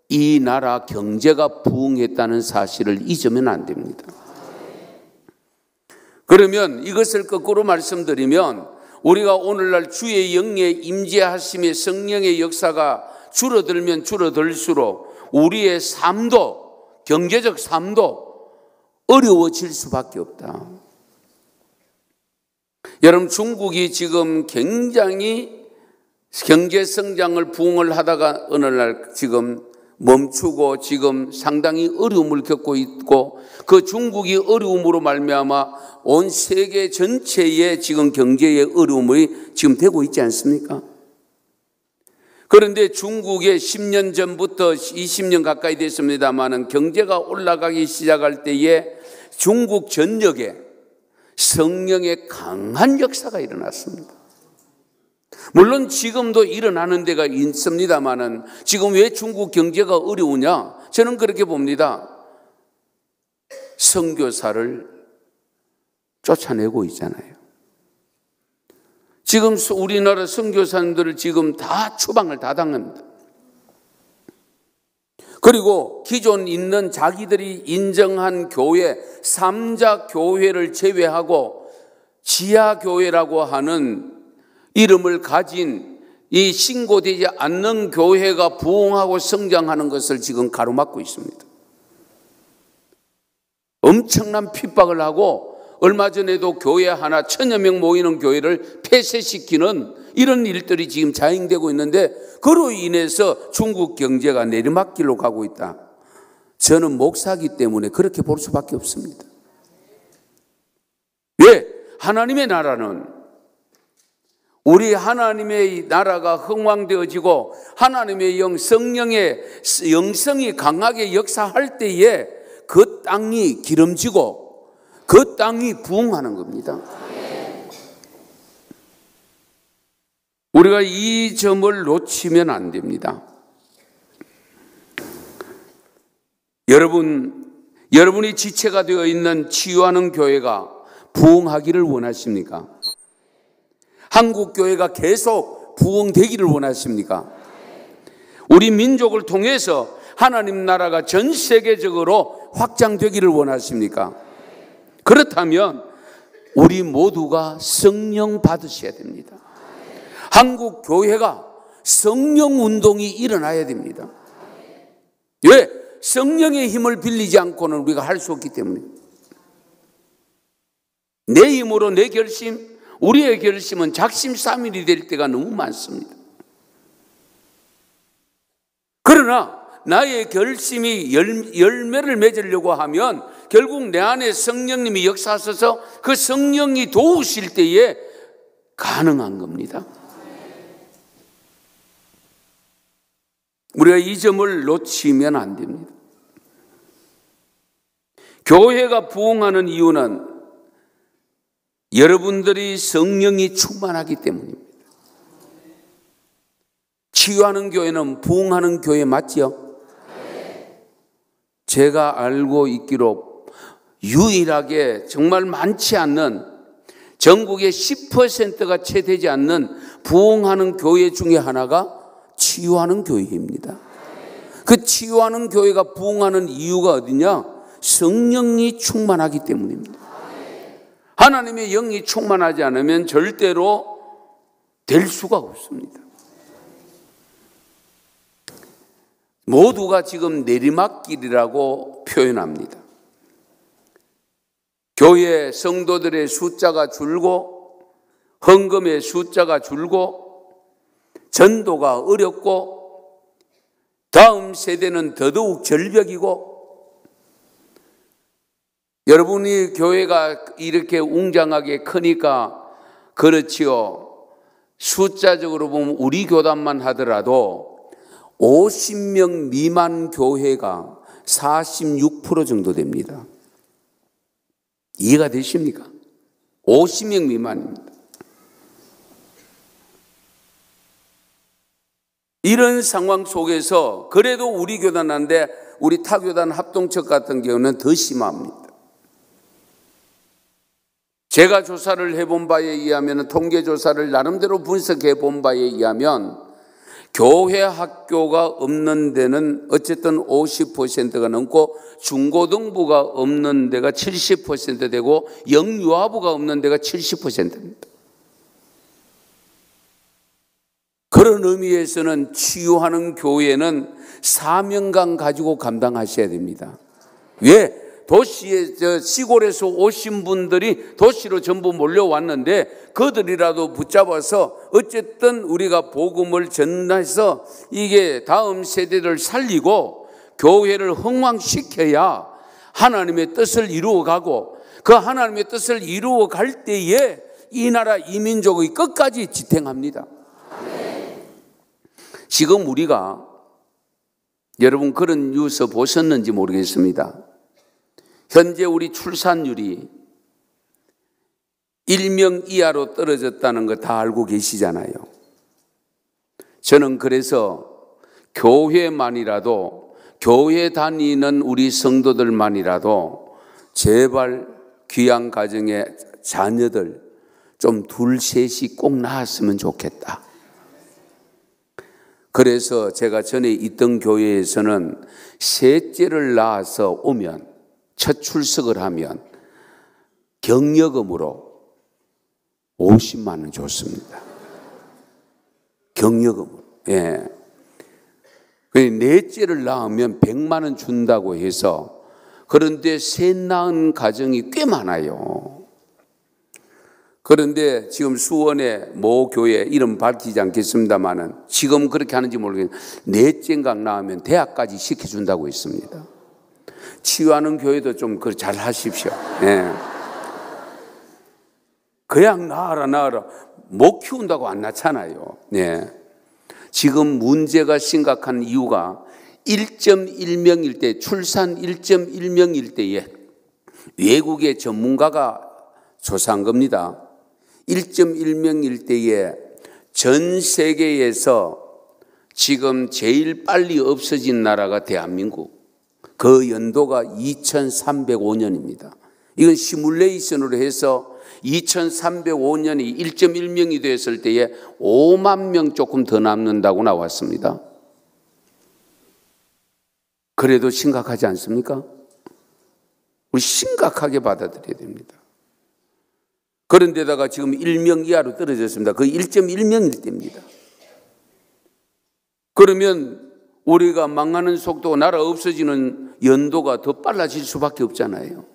이 나라 경제가 부흥했다는 사실을 잊으면 안 됩니다. 그러면 이것을 거꾸로 말씀드리면 우리가 오늘날 주의 영에 임재하심의 성령의 역사가 줄어들면 줄어들수록 우리의 삶도 경제적 삶도 어려워질 수밖에 없다. 여러분 중국이 지금 굉장히 경제 성장을 부흥을 하다가 어느 날 지금 멈추고 지금 상당히 어려움을 겪고 있고 그 중국이 어려움으로 말미암아 온 세계 전체에 지금 경제의 어려움이 지금 되고 있지 않습니까? 그런데 중국에 10년 전부터 20년 가까이 됐습니다마는 경제가 올라가기 시작할 때에 중국 전역에 성령의 강한 역사가 일어났습니다. 물론 지금도 일어나는 데가 있습니다마는 지금 왜 중국 경제가 어려우냐? 저는 그렇게 봅니다. 선교사를 쫓아내고 있잖아요. 지금 우리나라 선교사님들을 지금 다 추방을 다 당합니다. 그리고 기존 있는 자기들이 인정한 교회, 3자 교회를 제외하고 지하교회라고 하는 이름을 가진 이 신고되지 않는 교회가 부흥하고 성장하는 것을 지금 가로막고 있습니다. 엄청난 핍박을 하고 얼마 전에도 교회 하나 1000여 명 모이는 교회를 폐쇄시키는 이런 일들이 지금 자행되고 있는데 그로 인해서 중국 경제가 내리막길로 가고 있다. 저는 목사이기 때문에 그렇게 볼 수밖에 없습니다. 왜? 하나님의 나라는 우리 하나님의 나라가 흥왕되어지고 하나님의 영, 성령의 영성이 강하게 역사할 때에 그 땅이 기름지고 그 땅이 부흥하는 겁니다. 우리가 이 점을 놓치면 안 됩니다. 여러분이 지체가 되어 있는 치유하는 교회가 부흥하기를 원하십니까? 한국 교회가 계속 부흥되기를 원하십니까? 우리 민족을 통해서 하나님 나라가 전 세계적으로 확장되기를 원하십니까? 그렇다면 우리 모두가 성령 받으셔야 됩니다. 한국 교회가 성령 운동이 일어나야 됩니다. 왜? 성령의 힘을 빌리지 않고는 우리가 할 수 없기 때문에. 내 힘으로 내 결심, 우리의 결심은 작심삼일이 될 때가 너무 많습니다. 그러나 나의 결심이 열매를 맺으려고 하면 결국 내 안에 성령님이 역사하셔서 그 성령이 도우실 때에 가능한 겁니다. 우리가 이 점을 놓치면 안 됩니다. 교회가 부흥하는 이유는 여러분들이 성령이 충만하기 때문입니다. 치유하는 교회는 부흥하는 교회 맞지요? 제가 알고 있기로 유일하게 정말 많지 않는 전국의 10%가 채 되지 않는 부흥하는 교회 중에 하나가 치유하는 교회입니다. 그 치유하는 교회가 부흥하는 이유가 어디냐? 성령이 충만하기 때문입니다. 하나님의 영이 충만하지 않으면 절대로 될 수가 없습니다. 모두가 지금 내리막길이라고 표현합니다. 교회 성도들의 숫자가 줄고 헌금의 숫자가 줄고 전도가 어렵고 다음 세대는 더더욱 절벽이고, 여러분이 교회가 이렇게 웅장하게 크니까 그렇지요. 숫자적으로 보면 우리 교단만 하더라도 50명 미만 교회가 46% 정도 됩니다. 이해가 되십니까? 50명 미만입니다. 이런 상황 속에서 그래도 우리 교단한데 우리 타교단 합동측 같은 경우는 더 심합니다. 제가 조사를 해본 바에 의하면, 통계조사를 나름대로 분석해 본 바에 의하면 교회 학교가 없는 데는 어쨌든 50%가 넘고 중고등부가 없는 데가 70% 되고 영유아부가 없는 데가 70%입니다. 그런 의미에서는 치유하는 교회는 사명감 가지고 감당하셔야 됩니다. 왜? 도시에 시골에서 오신 분들이 도시로 전부 몰려왔는데 그들이라도 붙잡아서 어쨌든 우리가 복음을 전해서 이게 다음 세대를 살리고 교회를 흥왕시켜야 하나님의 뜻을 이루어가고, 그 하나님의 뜻을 이루어갈 때에 이 나라 이 민족의 끝까지 지탱합니다. 지금 우리가, 여러분 그런 뉴스 보셨는지 모르겠습니다. 현재 우리 출산율이 1명 이하로 떨어졌다는 거 다 알고 계시잖아요. 저는 그래서 교회만이라도, 교회 다니는 우리 성도들만이라도 제발 귀한 가정의 자녀들 좀 둘, 셋이 꼭 낳았으면 좋겠다. 그래서 제가 전에 있던 교회에서는 셋째를 낳아서 오면, 첫 출석을 하면 경력금으로 50만 원 줬습니다. 경력금으로. 예. 넷째를 낳으면 100만 원 준다고 해서, 그런데 셋 낳은 가정이 꽤 많아요. 그런데 지금 수원의 모 교회, 이름 밝히지 않겠습니다만은 지금 그렇게 하는지 모르겠는데 넷째인가 낳으면 대학까지 시켜준다고 했습니다. 치유하는 교회도 좀 잘 하십시오. 예. 그냥 낳아라. 못 키운다고 안 낳잖아요. 예. 지금 문제가 심각한 이유가 1.1명일 때, 출산 1.1명일 때에 외국의 전문가가 조사한 겁니다. 1.1명일 때에 전 세계에서 지금 제일 빨리 없어진 나라가 대한민국. 그 연도가 2305년입니다. 이건 시뮬레이션으로 해서 2305년이 1.1명이 됐을 때에 5만 명 조금 더 남는다고 나왔습니다. 그래도 심각하지 않습니까? 우리 심각하게 받아들여야 됩니다. 그런데다가 지금 1명 이하로 떨어졌습니다. 거의 1.1명일 때입니다. 그러면 우리가 망하는 속도, 나라 없어지는 연도가 더 빨라질 수밖에 없잖아요.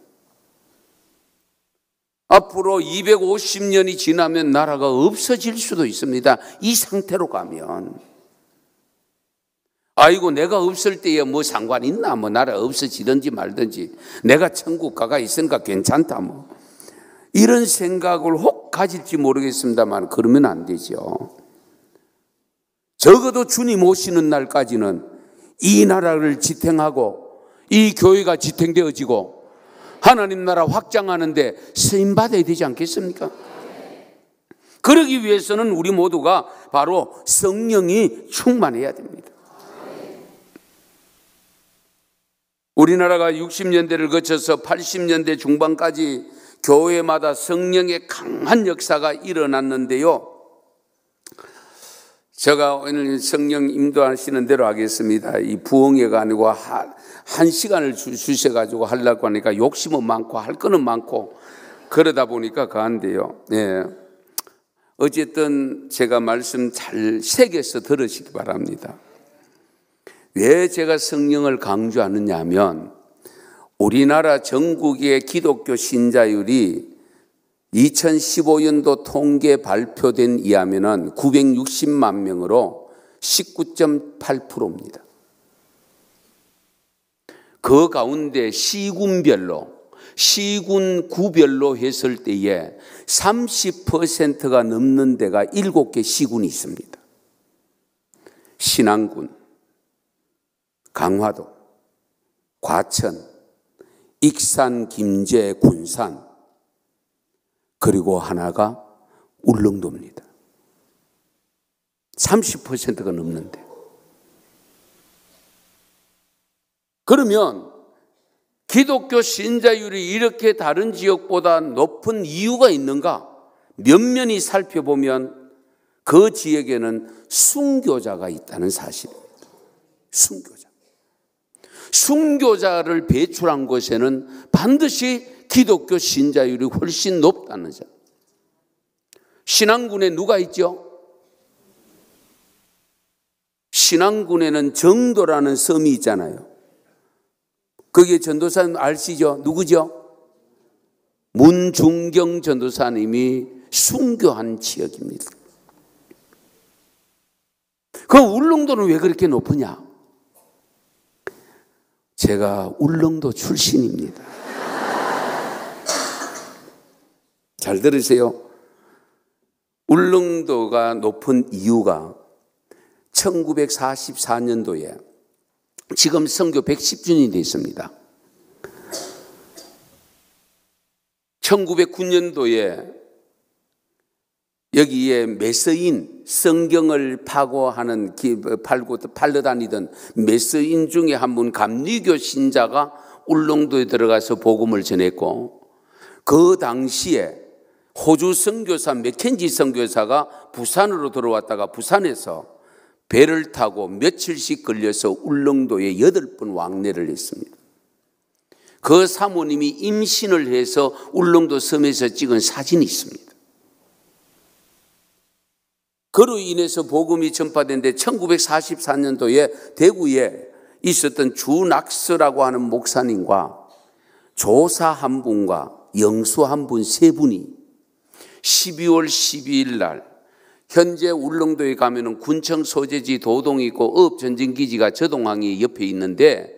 앞으로 250년이 지나면 나라가 없어질 수도 있습니다. 이 상태로 가면. 아이고, 내가 없을 때에 뭐 상관 있나? 뭐 나라 없어지든지 말든지. 내가 천국 가가 있으니까 괜찮다. 뭐. 이런 생각을 혹 가질지 모르겠습니다만, 그러면 안 되죠. 적어도 주님 오시는 날까지는 이 나라를 지탱하고 이 교회가 지탱되어지고 하나님 나라 확장하는데 쓰임받아야 되지 않겠습니까? 그러기 위해서는 우리 모두가 바로 성령이 충만해야 됩니다. 우리나라가 60년대를 거쳐서 80년대 중반까지 교회마다 성령의 강한 역사가 일어났는데요. 제가 오늘 성령 인도하시는 대로 하겠습니다. 이 부흥회가 아니고 한 시간을 주셔가지고 하려고 하니까 욕심은 많고 할 거는 많고 그러다 보니까 가는데요. 네. 어쨌든 제가 말씀 잘 새겨서 들으시기 바랍니다. 왜 제가 성령을 강조하느냐 하면 우리나라 전국의 기독교 신자율이 2015년도 통계 발표된 이하면은 960만 명으로 19.8%입니다. 그 가운데 시군구별로 했을 때에 30%가 넘는 데가 7개 시군이 있습니다. 신안군, 강화도, 과천, 익산, 김제, 군산, 그리고 하나가 울릉도입니다. 30%가 넘는데. 그러면 기독교 신자율이 이렇게 다른 지역보다 높은 이유가 있는가? 면면히 살펴보면 그 지역에는 순교자가 있다는 사실입니다. 순교자를 배출한 곳에는 반드시 기독교 신자율이 훨씬 높다는 점. 신안군에 누가 있죠? 신안군에는 정도라는 섬이 있잖아요. 거기에 전도사님 아시죠? 누구죠? 문중경 전도사님이 순교한 지역입니다. 그 울릉도는 왜 그렇게 높으냐? 제가 울릉도 출신입니다. 잘 들으세요. 울릉도가 높은 이유가 1944년도에 지금 선교 110주년이 됐습니다. 1909년도에 여기에 메서인 성경을 파고하는 팔러 다니던 메서인 중에 한 분 감리교 신자가 울릉도에 들어가서 복음을 전했고, 그 당시에 호주 선교사 맥켄지 선교사가 부산으로 들어왔다가 부산에서 배를 타고 며칠씩 걸려서 울릉도에 8번 왕래를 했습니다. 그 사모님이 임신을 해서 울릉도 섬에서 찍은 사진이 있습니다. 그로 인해서 복음이 전파된데 1944년도에 대구에 있었던 주낙서라고 하는 목사님과 조사 한 분과 영수 한 분, 3분이 12월 12일 날 현재 울릉도에 가면은 군청 소재지 도동이 있고 어업전진기지가 저동항이 옆에 있는데,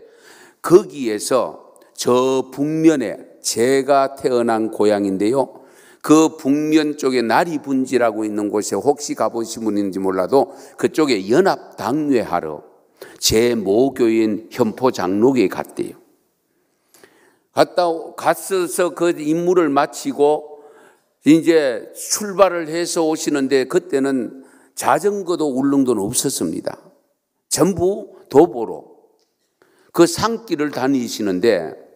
거기에서 저 북면에 제가 태어난 고향인데요, 그 북면 쪽에 나리분지라고 있는 곳에 혹시 가보신 분인지 몰라도 그쪽에 연합당회하러 제 모교인 현포 장로교에 갔대요. 갔어서 그 임무를 마치고 이제 출발을 해서 오시는데, 그때는 자전거도 울릉도는 없었습니다. 전부 도보로 그 산길을 다니시는데,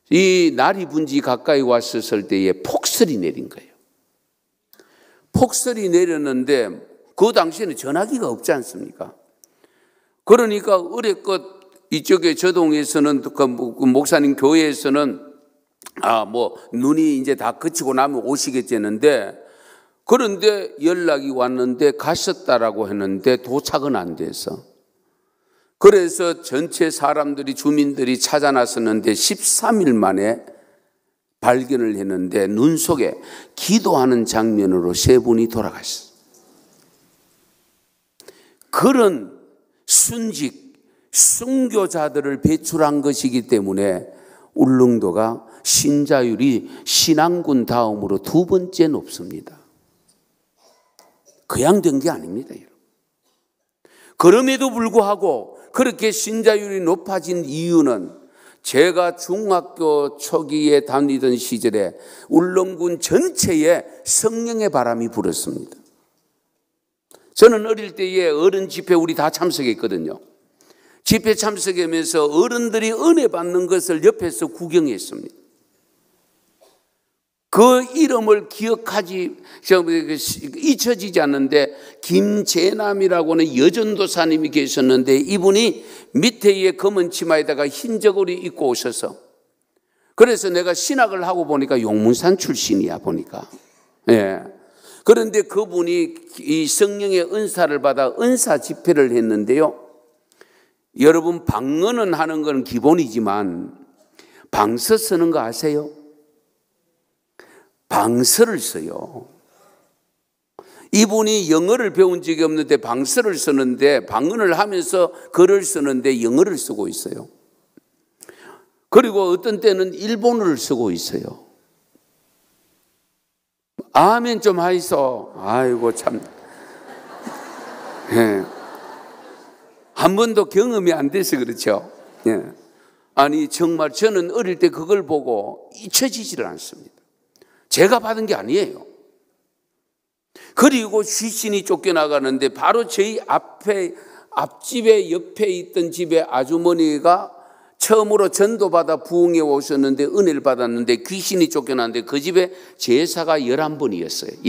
이 나리분지 가까이 왔었을 때에 폭설이 내린 거예요. 폭설이 내렸는데 그 당시에는 전화기가 없지 않습니까? 그러니까 어렵껏 이쪽에 저동에서는 그 목사님 교회에서는 눈이 이제 다 그치고 나면 오시겠지 했는데, 그런데 연락이 왔는데 가셨다라고 했는데 도착은 안 돼서. 그래서 전체 사람들이, 주민들이 찾아 나섰는데 13일 만에 발견을 했는데 눈 속에 기도하는 장면으로 3분이 돌아가셨어요. 그런 순직, 순교자들을 배출한 것이기 때문에 울릉도가 신자율이 신안군 다음으로 2번째 높습니다. 그냥 된 게 아닙니다, 여러분. 그럼에도 불구하고 그렇게 신자율이 높아진 이유는 제가 중학교 초기에 다니던 시절에 울릉군 전체에 성령의 바람이 불었습니다. 저는 어릴 때에 어른 집회 우리 다 참석했거든요. 집회 참석하면서 어른들이 은혜 받는 것을 옆에서 구경했습니다. 그 이름을 잊혀지지 않는데 김재남이라고는 여전도사님이 계셨는데 이분이 밑에 검은 치마에다가 흰 저고리 입고 오셔서, 그래서 내가 신학을 하고 보니까 용문산 출신이야 보니까. 예. 그런데 그분이 이 성령의 은사를 받아 은사 집회를 했는데요. 여러분, 방언은 하는 건 기본이지만 방서 쓰는 거 아세요? 방서를 써요. 이분이 영어를 배운 적이 없는데 방서를 쓰는데, 방언을 하면서 글을 쓰는데 영어를 쓰고 있어요. 그리고 어떤 때는 일본어를 쓰고 있어요. 아멘 좀 하이소. 아이고 참. 예. 한 번도 경험이 안 돼서 그렇죠. 예. 아니 정말 저는 어릴 때 그걸 보고 잊혀지지를 않습니다. 제가 받은 게 아니에요. 그리고 귀신이 쫓겨나가는데 바로 저희 앞집에 옆에 있던 집에 아주머니가 처음으로 전도받아 부흥에 오셨는데 은혜를 받았는데 귀신이 쫓겨났는데 그 집에 제사가 11번이었어요.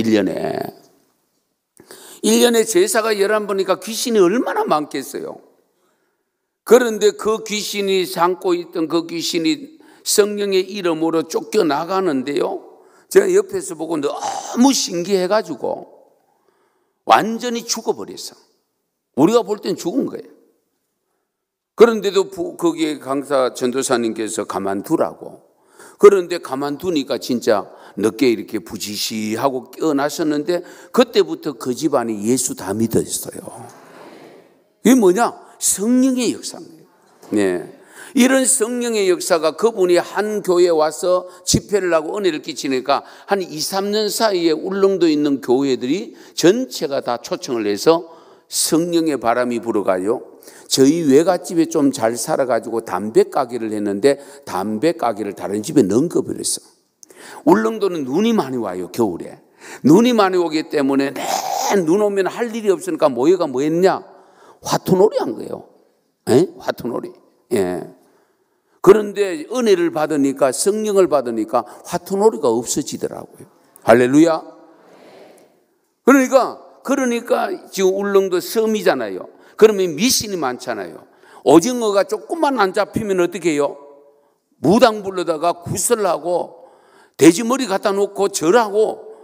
1년에 제사가 11번이니까 귀신이 얼마나 많겠어요. 그런데 그 귀신이 삼고 있던 그 귀신이 성령의 이름으로 쫓겨나가는데요. 제가 옆에서 보고 너무 신기해가지고 완전히 죽어버렸어. 우리가 볼 땐 죽은 거예요. 그런데도 거기에 강사 전도사님께서 가만두라고. 그런데 가만두니까 진짜 늦게 이렇게 부지시하고 깨어나셨는데 그때부터 그 집안이 예수 다 믿었어요. 이게 뭐냐? 성령의 역사입니다. 네. 이런 성령의 역사가 그분이 한 교회에 와서 집회를 하고 은혜를 끼치니까 한 2, 3년 사이에 울릉도에 있는 교회들이 전체가 다 초청을 해서 성령의 바람이 불어가요. 저희 외갓집에 좀 잘 살아가지고 담배 가게를 했는데 담배 가게를 다른 집에 넘겨버렸어. 울릉도는 눈이 많이 와요, 겨울에. 눈이 많이 오기 때문에 눈 오면 할 일이 없으니까 모여가 뭐 했냐? 화투놀이 한 거예요. 에? 화투놀이. 예. 그런데 은혜를 받으니까, 성령을 받으니까 화투놀이가 없어지더라고요. 할렐루야. 그러니까 지금 울릉도 섬이잖아요. 그러면 미신이 많잖아요. 오징어가 조금만 안 잡히면 어떻게 해요? 무당 불러다가 구슬하고 돼지머리 갖다 놓고 절하고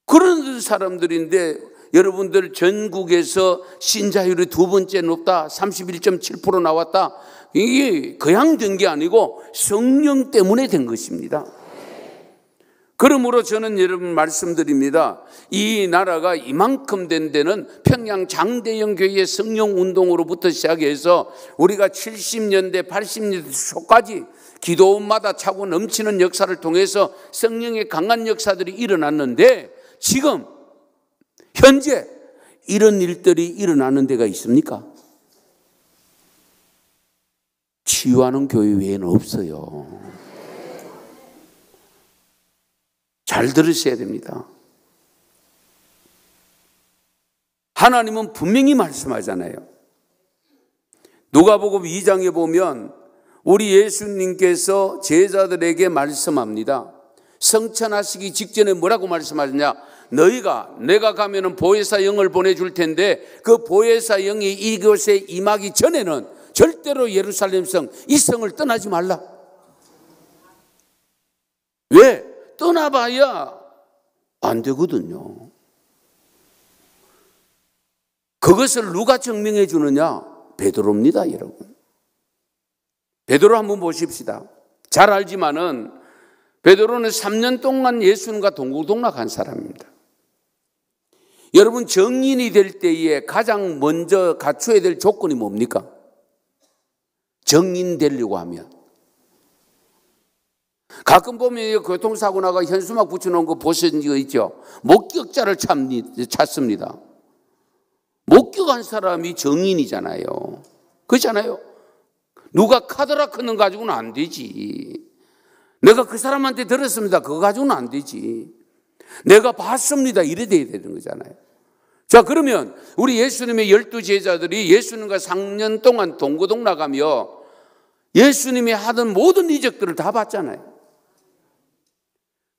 그런 사람들인데, 여러분들 전국에서 신자율이 2번째 높다, 31.7% 나왔다. 이게 그냥 된 게 아니고 성령 때문에 된 것입니다. 그러므로 저는 여러분 말씀드립니다. 이 나라가 이만큼 된 데는 평양 장대영 교회의 성령 운동으로부터 시작해서 우리가 70년대 80년대 초까지 기도원마다 차고 넘치는 역사를 통해서 성령의 강한 역사들이 일어났는데, 지금 현재 이런 일들이 일어나는 데가 있습니까? 치유하는 교회 외에는 없어요. 잘 들으셔야 됩니다. 하나님은 분명히 말씀하잖아요. 누가복음 2장에 보면 우리 예수님께서 제자들에게 말씀합니다. 성천하시기 직전에 뭐라고 말씀하셨냐? 너희가 내가 가면은 보혜사 영을 보내줄 텐데 그 보혜사 영이 이곳에 임하기 전에는 절대로 예루살렘 성, 이 성을 떠나지 말라. 왜? 떠나봐야 안 되거든요. 그것을 누가 증명해 주느냐? 베드로입니다, 여러분. 베드로 한번 보십시다. 잘 알지만은 베드로는 3년 동안 예수님과 동고동락한 사람입니다. 여러분, 정인이 될 때에 가장 먼저 갖춰야 될 조건이 뭡니까? 정인 되려고 하면. 가끔 보면 교통사고 나가 현수막 붙여놓은 거 보신 적 있죠? 목격자를 찾습니다. 목격한 사람이 정인이잖아요. 그렇잖아요? 누가 카드라크는 가지고는 안 되지. 내가 그 사람한테 들었습니다. 그거 가지고는 안 되지. 내가 봤습니다. 이래 돼야 되는 거잖아요. 자, 그러면 우리 예수님의 12제자들이 예수님과 3년 동안 동고동락하며 예수님이 하던 모든 이적들을 다 봤잖아요.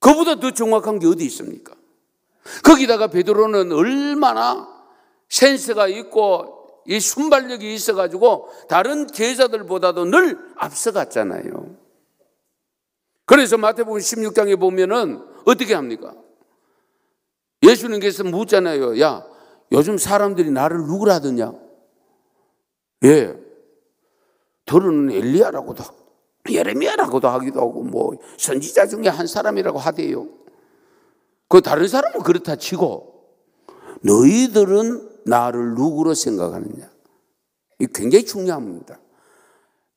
그보다 더 정확한 게 어디 있습니까? 거기다가 베드로는 얼마나 센스가 있고 이 순발력이 있어가지고 다른 제자들보다도 늘 앞서갔잖아요. 그래서 마태복음 16장에 보면은 어떻게 합니까? 예수님께서 묻잖아요. 야, 요즘 사람들이 나를 누구라 하더냐? 예, 들은 엘리야라고도 예레미야라고도 하기도 하고 뭐 선지자 중에 한 사람이라고 하대요. 그 다른 사람은 그렇다 치고 너희들은 나를 누구로 생각하느냐? 이게 굉장히 중요합니다.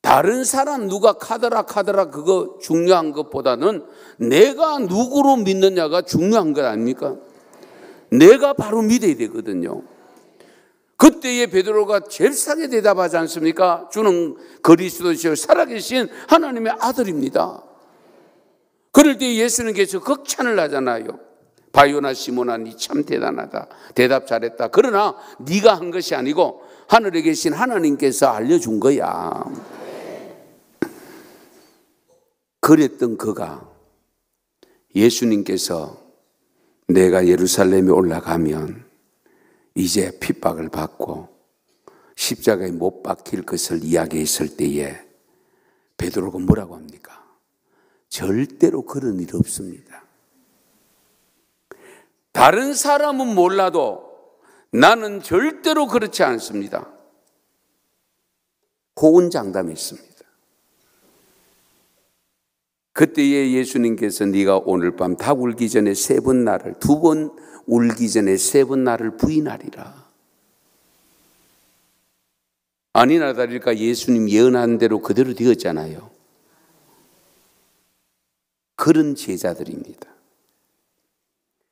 다른 사람 누가 카더라 그거 중요한 것보다는 내가 누구로 믿느냐가 중요한 것 아닙니까? 내가 바로 믿어야 되거든요. 그때에 베드로가 잽싸게 대답하지 않습니까? 주는 그리스도시요 살아계신 하나님의 아들입니다. 그럴 때 예수님께서 극찬을 하잖아요. 바요나 시몬아, 니 참 대단하다. 대답 잘했다. 그러나 네가 한 것이 아니고 하늘에 계신 하나님께서 알려준 거야. 그랬던 그가 예수님께서 내가 예루살렘에 올라가면 이제 핍박을 받고 십자가에 못 박힐 것을 이야기했을 때에 베드로가 뭐라고 합니까? 절대로 그런 일 없습니다. 다른 사람은 몰라도 나는 절대로 그렇지 않습니다. 호언장담했습니다. 그때에 예수님께서 네가 오늘 밤 닭 울기 전에 3번 나를, 2번 울기 전에 3번 나를 부인하리라. 아니나 다를까 예수님 예언한 대로 그대로 되었잖아요. 그런 제자들입니다.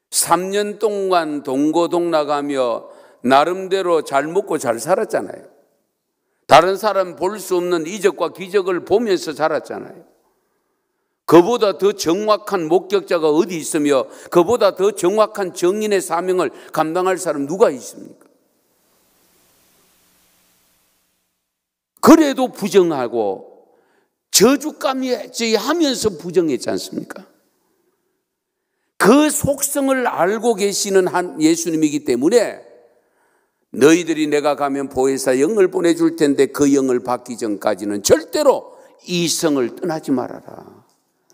3년 동안 동고동락하며 나름대로 잘 먹고 잘 살았잖아요. 다른 사람 볼 수 없는 이적과 기적을 보면서 자랐잖아요. 그보다 더 정확한 목격자가 어디 있으며 그보다 더 정확한 정인의 사명을 감당할 사람 누가 있습니까? 그래도 부정하고 저주까지 하면서 부정했지 않습니까? 그 속성을 알고 계시는 한 예수님이기 때문에 너희들이 내가 가면 보혜사 영을 보내줄 텐데 그 영을 받기 전까지는 절대로 이 성을 떠나지 말아라.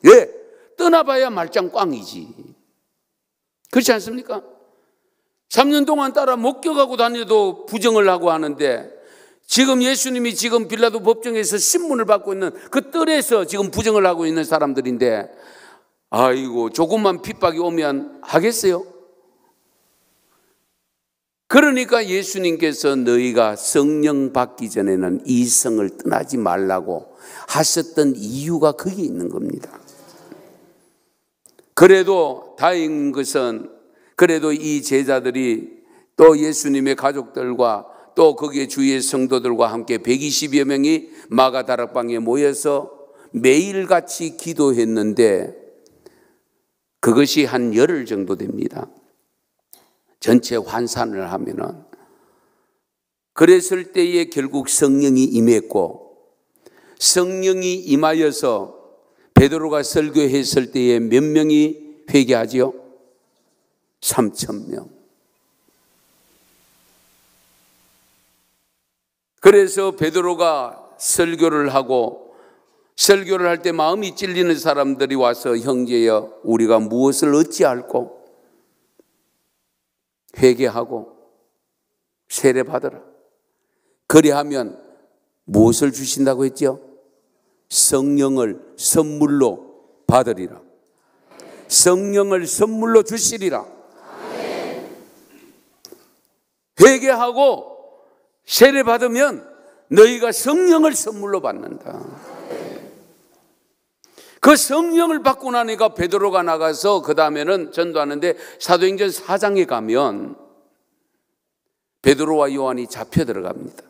왜? 떠나봐야 말짱 꽝이지. 그렇지 않습니까? 3년 동안 따라 목격하고 다녀도 부정을 하고 하는데 지금 예수님이 지금 빌라도 법정에서 신문을 받고 있는 그 뜰에서 지금 부정을 하고 있는 사람들인데 아이고 조금만 핍박이 오면 하겠어요? 그러니까 예수님께서 너희가 성령 받기 전에는 이 성을 떠나지 말라고 하셨던 이유가 거기에 있는 겁니다. 그래도 다행인 것은 그래도 이 제자들이 또 예수님의 가족들과 또 거기에 주위의 성도들과 함께 120여 명이 마가 다락방에 모여서 매일같이 기도했는데 그것이 한 열흘 정도 됩니다. 전체 환산을 하면은. 그랬을 때에 결국 성령이 임했고 성령이 임하여서 베드로가 설교했을 때에 몇 명이 회개하지요? 3,000명. 그래서 베드로가 설교를 하고 설교를 할 때 마음이 찔리는 사람들이 와서 형제여 우리가 무엇을 어찌할꼬? 회개하고 세례받으라. 그리하면 무엇을 주신다고 했죠? 성령을 선물로 받으리라. 성령을 선물로 주시리라. 회개하고 세례받으면 너희가 성령을 선물로 받는다. 그 성령을 받고 나니까 베드로가 나가서 그 다음에는 전도하는데 사도행전 4장에 가면 베드로와 요한이 잡혀 들어갑니다.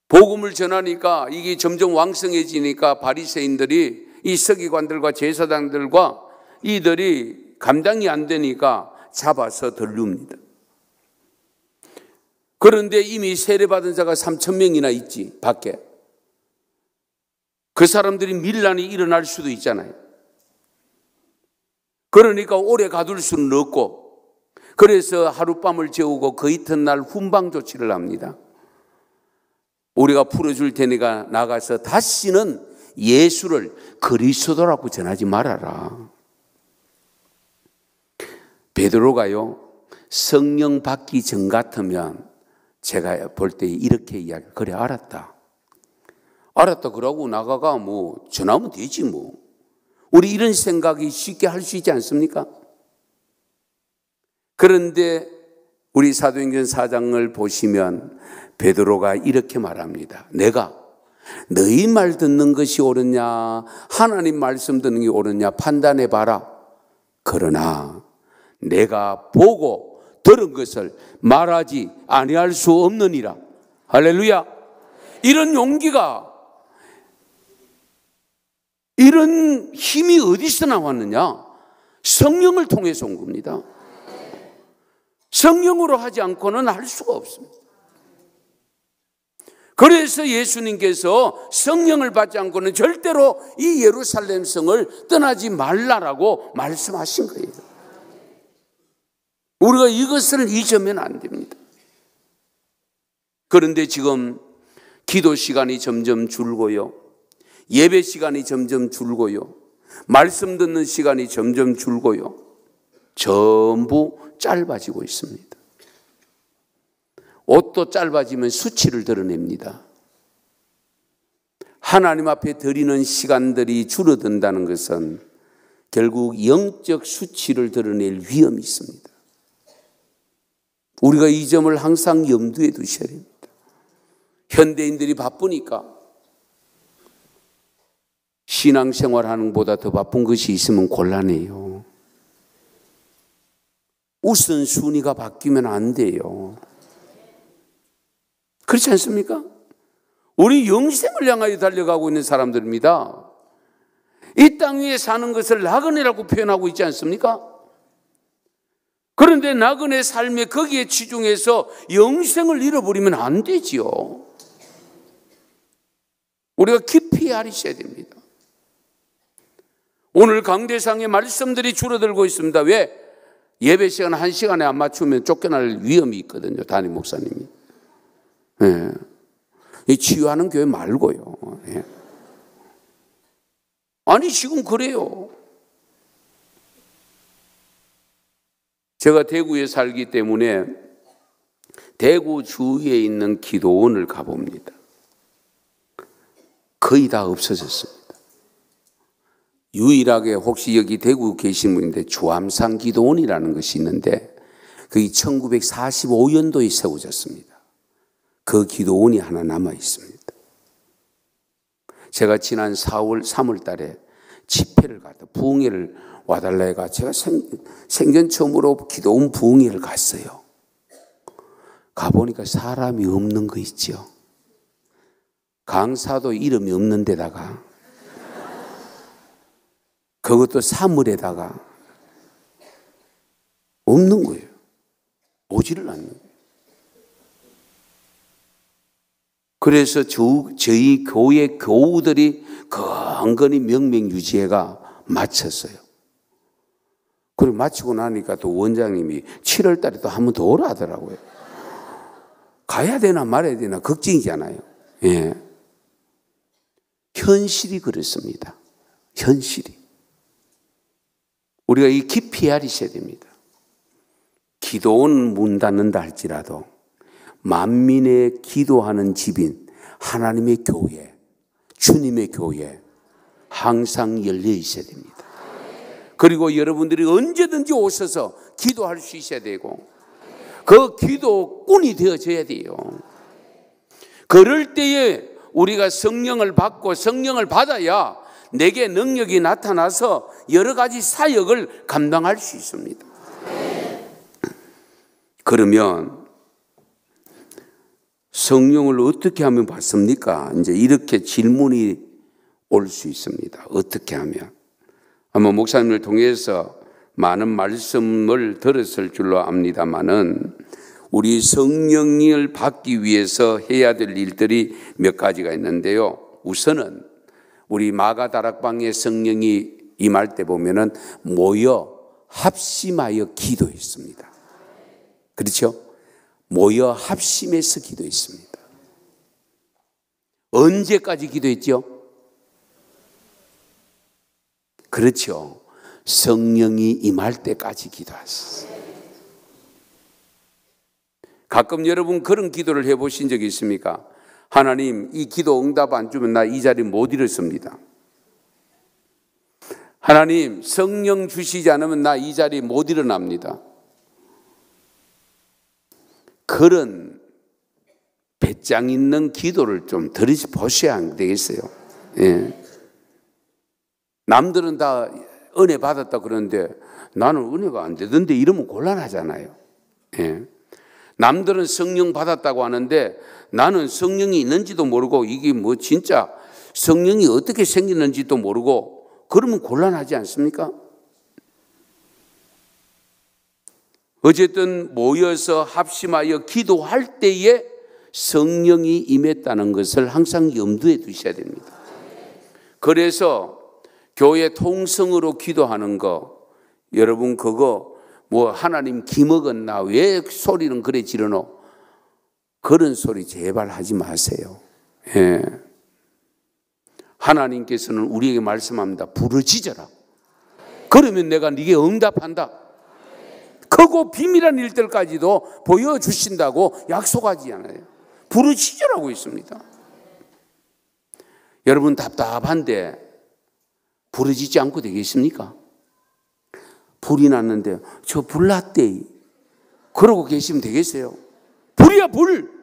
복음을 전하니까 이게 점점 왕성해지니까 바리새인들이 이 서기관들과 제사장들과 이들이 감당이 안 되니까 잡아서 들릅니다. 그런데 이미 세례받은 자가 3,000명이나 있지 밖에. 그 사람들이 밀란이 일어날 수도 있잖아요. 그러니까 오래 가둘 수는 없고 그래서 하룻밤을 재우고 그 이튿날 훈방 조치를 합니다. 우리가 풀어줄 테니까 나가서 다시는 예수를 그리스도라고 전하지 말아라. 베드로가요 성령 받기 전 같으면 제가 볼 때 이렇게 이야기 그래 알았다 그러고 나가가 뭐 전하면 되지 뭐. 우리 이런 생각이 쉽게 할 수 있지 않습니까? 그런데 우리 사도행전 4장을 보시면 베드로가 이렇게 말합니다. 내가 너희 말 듣는 것이 옳으냐 하나님 말씀 듣는 게 옳으냐 판단해 봐라. 그러나 내가 보고 들은 것을 말하지 아니할 수 없느니라. 할렐루야. 이런 용기가 이런 힘이 어디서 나왔느냐? 성령을 통해서 온 겁니다. 성령으로 하지 않고는 할 수가 없습니다. 그래서 예수님께서 성령을 받지 않고는 절대로 이 예루살렘 성을 떠나지 말라라고 말씀하신 거예요. 우리가 이것을 잊으면 안 됩니다. 그런데 지금 기도 시간이 점점 줄고요. 예배 시간이 점점 줄고요. 말씀 듣는 시간이 점점 줄고요. 전부 짧아지고 있습니다. 옷도 짧아지면 수치를 드러냅니다. 하나님 앞에 드리는 시간들이 줄어든다는 것은 결국 영적 수치를 드러낼 위험이 있습니다. 우리가 이 점을 항상 염두에 두셔야 됩니다. 현대인들이 바쁘니까 신앙생활하는 것보다 더 바쁜 것이 있으면 곤란해요. 우선순위가 바뀌면 안 돼요. 그렇지 않습니까? 우리 영생을 향하여 달려가고 있는 사람들입니다. 이 땅 위에 사는 것을 나그네라고 표현하고 있지 않습니까? 그런데 나그네 삶에 거기에 치중해서 영생을 잃어버리면 안 되지요. 우리가 깊이 알으셔야 됩니다. 오늘 강대상의 말씀들이 줄어들고 있습니다. 왜? 예배 시간 1시간에 안 맞추면 쫓겨날 위험이 있거든요. 담임 목사님이. 예. 이 치유하는 교회 말고요. 예. 아니 지금 그래요. 제가 대구에 살기 때문에 대구 주위에 있는 기도원을 가봅니다. 거의 다 없어졌습니다. 유일하게 혹시 여기 대구 계신 분인데 주암산 기도원이라는 것이 있는데 그게 1945년도에 세워졌습니다. 그 기도원이 하나 남아 있습니다. 제가 지난 3월 달에 집회를 갔다 부흥회를 와달라 해가 제가 생전 처음으로 기도원 부흥회를 갔어요. 가보니까 사람이 없는 거 있죠. 강사도 이름이 없는 데다가 그것도 사물에다가 없는 거예요. 오지를 않는 거예요. 그래서 저희 교회 교우들이 건건히 명명유지회가 마쳤어요. 그리고 마치고 나니까 또 원장님이 7월 달에 또 한 번 더 오라 하더라고요. 가야 되나 말아야 되나 걱정이잖아요. 예. 현실이 그렇습니다. 현실이. 우리가 이 깊이 헤아리셔야 됩니다. 기도원 문 닫는다 할지라도 만민의 기도하는 집인 하나님의 교회, 주님의 교회 항상 열려 있어야 됩니다. 그리고 여러분들이 언제든지 오셔서 기도할 수 있어야 되고 그 기도꾼이 되어져야 돼요. 그럴 때에 우리가 성령을 받고 성령을 받아야 내게 능력이 나타나서 여러 가지 사역을 감당할 수 있습니다. 그러면 성령을 어떻게 하면 받습니까? 이제 이렇게 질문이 올 수 있습니다. 어떻게 하면? 아마 목사님을 통해서 많은 말씀을 들었을 줄로 압니다만은 우리 성령을 받기 위해서 해야 될 일들이 몇 가지가 있는데요. 우선은 우리 마가다락방에 성령이 임할 때 보면은 모여 합심하여 기도했습니다. 그렇죠? 모여 합심해서 기도했습니다. 언제까지 기도했죠? 그렇죠. 성령이 임할 때까지 기도하셨어요. 가끔 여러분 그런 기도를 해보신 적이 있습니까? 하나님, 이 기도 응답 안 주면 나 이 자리 못 일었습니다. 하나님, 성령 주시지 않으면 나 이 자리 못 일어납니다. 그런 배짱 있는 기도를 좀 들으셔야 안 되겠어요? 예. 남들은 다 은혜 받았다 그러는데 나는 은혜가 안 되던데 이러면 곤란하잖아요. 예. 남들은 성령 받았다고 하는데 나는 성령이 있는지도 모르고 이게 뭐 진짜 성령이 어떻게 생기는지도 모르고 그러면 곤란하지 않습니까? 어쨌든 모여서 합심하여 기도할 때에 성령이 임했다는 것을 항상 염두에 두셔야 됩니다. 그래서 교회 통성으로 기도하는 거, 여러분 그거 뭐 하나님 기먹었나 왜 소리는 그래 지르노? 그런 소리 제발 하지 마세요. 예. 하나님께서는 우리에게 말씀합니다. 부르짖어라. 그러면 내가 네게 응답한다. 크고 비밀한 일들까지도 보여주신다고 약속하지 않아요. 부르짖으라고 있습니다. 여러분 답답한데 부르짖지 않고 되겠습니까? 불이 났는데 저 불 났대 그러고 계시면 되겠어요? 불이야 불.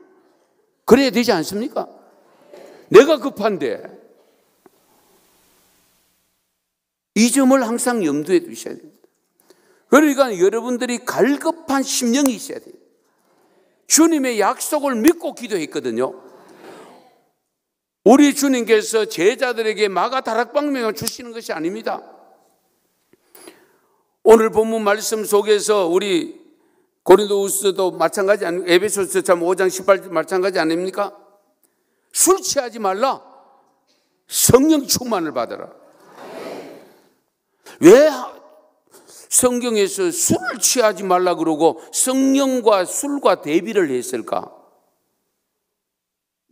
그래야 되지 않습니까? 내가 급한데 이 점을 항상 염두에 두셔야 됩니다. 그러니까 여러분들이 갈급한 심령이 있어야 돼요. 주님의 약속을 믿고 기도했거든요. 우리 주님께서 제자들에게 마가다락방명을 주시는 것이 아닙니다. 오늘 본문 말씀 속에서 우리 고린도후서도 마찬가지 아닙니까? 에베소서 5장 18절 마찬가지 아닙니까? 술 취하지 말라. 성령 충만을 받아라. 왜 성경에서 술을 취하지 말라 그러고 성령과 술과 대비를 했을까?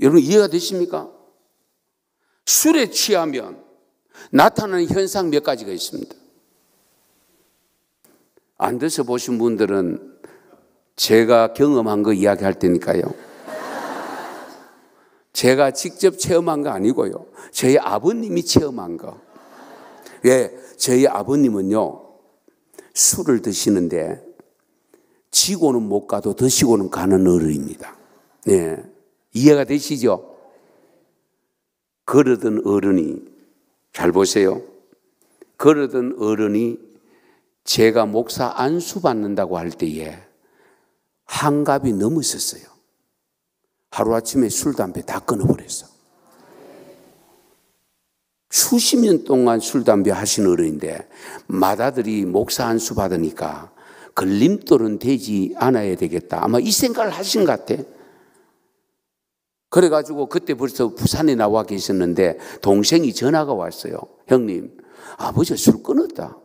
여러분 이해가 되십니까? 술에 취하면 나타나는 현상 몇 가지가 있습니다. 안 돼서 보신 분들은 제가 경험한 거 이야기할 테니까요. 제가 직접 체험한 거 아니고요. 저희 아버님이 체험한 거. 왜? 저희 아버님은요. 술을 드시는데 지고는 못 가도 드시고는 가는 어른입니다. 네. 이해가 되시죠? 그러던 어른이 잘 보세요. 그러던 어른이 제가 목사 안수 받는다고 할 때에 한갑이 넘었었어요. 하루아침에 술, 담배 다 끊어버렸어. 수십 년 동안 술, 담배 하신 어른인데 맏아들이 목사 안수 받으니까 걸림돌은 되지 않아야 되겠다. 아마 이 생각을 하신 것 같아. 그래가지고 그때 벌써 부산에 나와 계셨는데 동생이 전화가 왔어요. 형님, 아버지가 술 끊었다.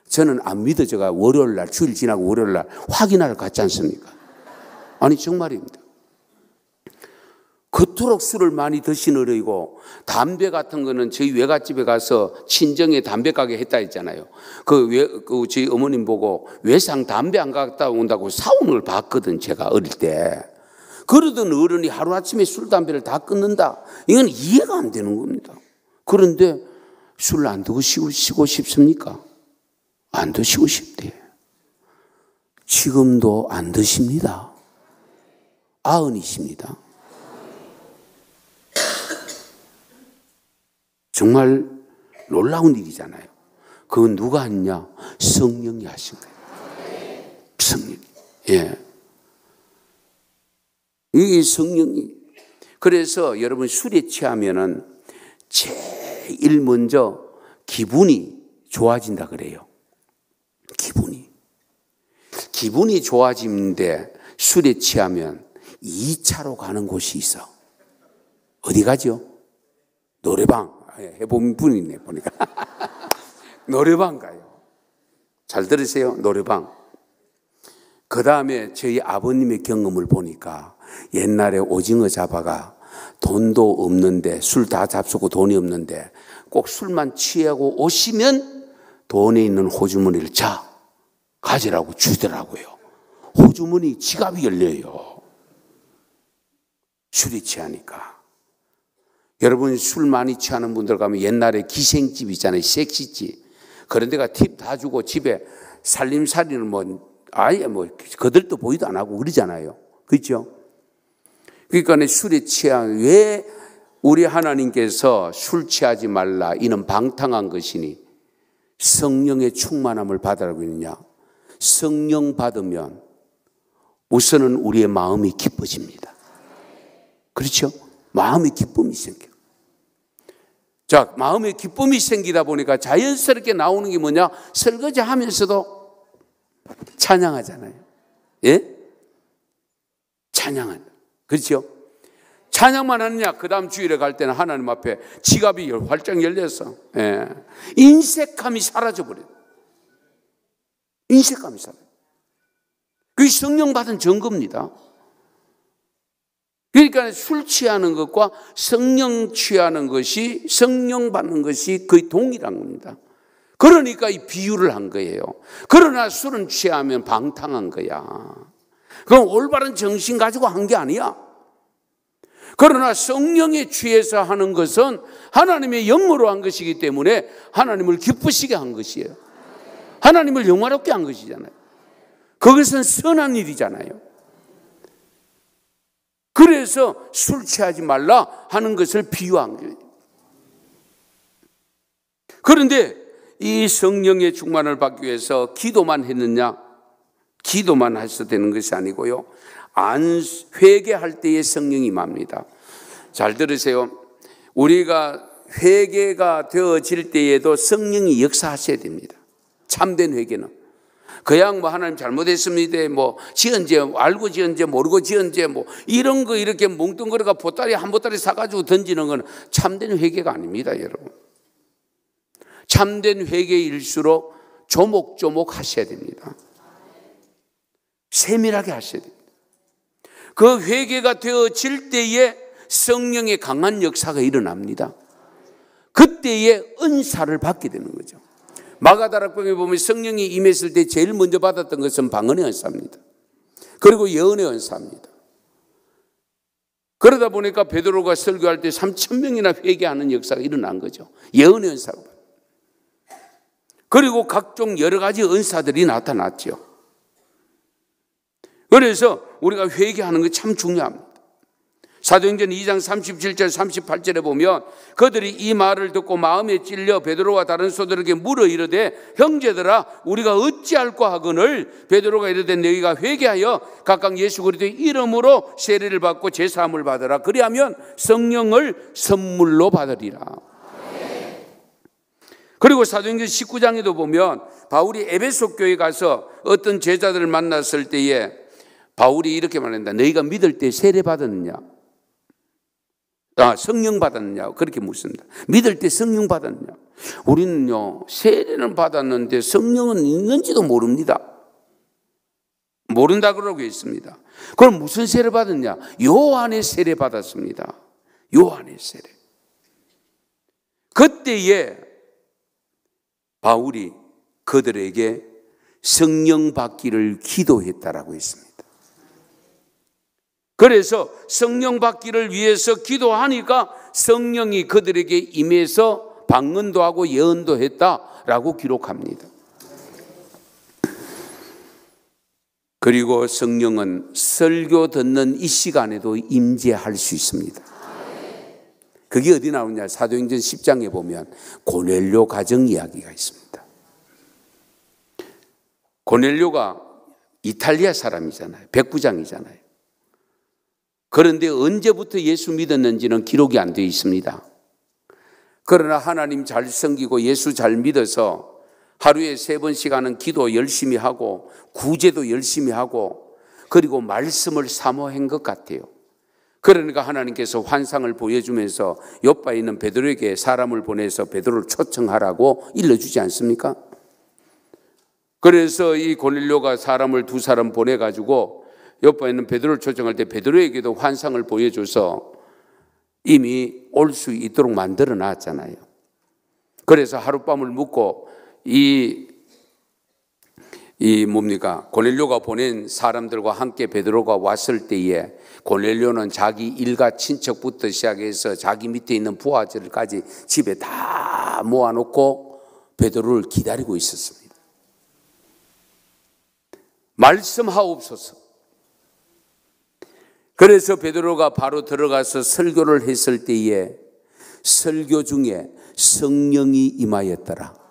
저는 안 믿어져가 월요일날 주일 지나고 월요일날 확인하러 갔지 않습니까? 아니 정말입니다. 그토록 술을 많이 드시느라고 담배 같은 거는 저희 외갓집에 가서 친정에 담배 가게 했다 했잖아요. 저희 어머님 보고 외상 담배 안 갔다 온다고 사오는 걸 봤거든, 제가 어릴 때. 그러던 어른이 하루아침에 술, 담배를 다 끊는다. 이건 이해가 안 되는 겁니다. 그런데 술 안 드시고 싶습니까? 안 드시고 싶대. 지금도 안 드십니다. 90이십니다. 정말 놀라운 일이잖아요. 그건 누가 했냐? 성령이 하신 거예요. 성령. 예. 이 성령이. 그래서 여러분 술에 취하면은 제일 먼저 기분이 좋아진다 그래요. 기분이 좋아지는데 술에 취하면 2차로 가는 곳이 있어. 어디 가죠? 노래방. 해본 분이 있네, 보니까. 노래방 가요. 잘 들으세요, 노래방. 그 다음에 저희 아버님의 경험을 보니까 옛날에 오징어 잡아가 돈도 없는데, 술 다 잡수고 돈이 없는데 꼭 술만 취하고 오시면 돈에 있는 호주머니를 가지라고 주더라고요. 호주머니 지갑이 열려요. 술이 취하니까. 여러분 술 많이 취하는 분들 가면 옛날에 기생집 있잖아요. 섹시집. 그런 데가 팁 다 주고 집에 살림살이는 아예 그들도 보이도 안 하고 그러잖아요. 그렇죠? 그러니까 술에 왜 우리 하나님께서 술 취하지 말라 이는 방탕한 것이니 성령의 충만함을 받으라고 했느냐. 성령 받으면 우선은 우리의 마음이 기뻐집니다. 그렇죠? 마음의 기쁨이 생겨요. 자, 마음의 기쁨이 생기다 보니까 자연스럽게 나오는 게 뭐냐? 설거지 하면서도 찬양하잖아요. 예? 찬양한다. 그렇죠? 찬양만 하느냐? 그 다음 주일에 갈 때는 하나님 앞에 지갑이 활짝 열려서, 예. 인색함이 사라져버려요. 인색함이 사라져요. 그게 성령 받은 증거입니다. 그러니까 술 취하는 것과 성령 취하는 것이, 성령 받는 것이 거의 동일한 겁니다. 그러니까 이 비유를 한 거예요. 그러나 술은 취하면 방탕한 거야. 그건 올바른 정신 가지고 한 게 아니야. 그러나 성령에 취해서 하는 것은 하나님의 영으로 한 것이기 때문에 하나님을 기쁘시게 한 것이에요. 하나님을 영화롭게 한 것이잖아요. 그것은 선한 일이잖아요. 그래서 술 취하지 말라 하는 것을 비유한 거예요. 그런데 이 성령의 충만을 받기 위해서 기도만 했느냐? 기도만 해서 되는 것이 아니고요. 회개할 때에 성령이 임합니다. 잘 들으세요. 우리가 회개가 되어질 때에도 성령이 역사하셔야 됩니다. 참된 회개는. 그냥 하나님 잘못했습니다. 지은 죄, 알고 지은 죄, 모르고 지은 죄, 이런 거 이렇게 뭉뚱그려가 보따리 한 보따리 사가지고 던지는 건 참된 회개가 아닙니다, 여러분. 참된 회개일수록 조목조목 하셔야 됩니다. 세밀하게 하셔야 됩니다. 그 회개가 되어질 때에 성령의 강한 역사가 일어납니다. 그때에 은사를 받게 되는 거죠. 마가다락방에 보면 성령이 임했을 때 제일 먼저 받았던 것은 방언의 은사입니다. 그리고 예언의 은사입니다. 그러다 보니까 베드로가 설교할 때 3,000명이나 회개하는 역사가 일어난 거죠. 예언의 은사가. 그리고 각종 여러 가지 은사들이 나타났죠. 그래서 우리가 회개하는 거 참 중요합니다. 사도행전 2장 37절 38절에 보면 그들이 이 말을 듣고 마음에 찔려 베드로와 다른 소들에게 물어 이르되 형제들아 우리가 어찌할까 하거늘 베드로가 이르되 너희가 회개하여 각각 예수 그리스도의 이름으로 세례를 받고 제사함을 받으라. 그리하면 성령을 선물로 받으리라. 그리고 사도행전 19장에도 보면 바울이 에베소 교회에 가서 어떤 제자들을 만났을 때에 바울이 이렇게 말한다. 너희가 믿을 때 세례 받았느냐? 성령 받았느냐? 그렇게 묻습니다. 믿을 때 성령 받았느냐? 우리는요, 세례는 받았는데 성령은 있는지도 모릅니다. 모른다 그러고 있습니다. 그럼 무슨 세례 받았냐? 요한의 세례 받았습니다. 요한의 세례. 그때에 바울이 그들에게 성령 받기를 기도했다라고 했습니다. 그래서 성령 받기를 위해서 기도하니까 성령이 그들에게 임해서 방언도 하고 예언도 했다라고 기록합니다. 그리고 성령은 설교 듣는 이 시간에도 임재할 수 있습니다. 그게 어디 나오냐? 사도행전 10장에 보면 고넬료 가정 이야기가 있습니다. 고넬료가 이탈리아 사람이잖아요. 백부장이잖아요. 그런데 언제부터 예수 믿었는지는 기록이 안 되어 있습니다. 그러나 하나님 잘 섬기고 예수 잘 믿어서 하루에 3번씩 하는 기도 열심히 하고 구제도 열심히 하고 그리고 말씀을 사모한 것 같아요. 그러니까 하나님께서 환상을 보여주면서 요바에 있는 베드로에게 사람을 보내서 베드로를 초청하라고 일러주지 않습니까? 그래서 이 고넬료가 사람을 2사람 보내가지고 요바에 있는 베드로를 초청할 때 베드로에게도 환상을 보여줘서 이미 올 수 있도록 만들어 놨잖아요. 그래서 하룻밤을 묵고 고넬료가 보낸 사람들과 함께 베드로가 왔을 때에 고넬료는 자기 일가 친척부터 시작해서 자기 밑에 있는 부하들까지 집에 다 모아놓고 베드로를 기다리고 있었습니다. 말씀하옵소서. 그래서 베드로가 바로 들어가서 설교를 했을 때에 설교 중에 성령이 임하였더라.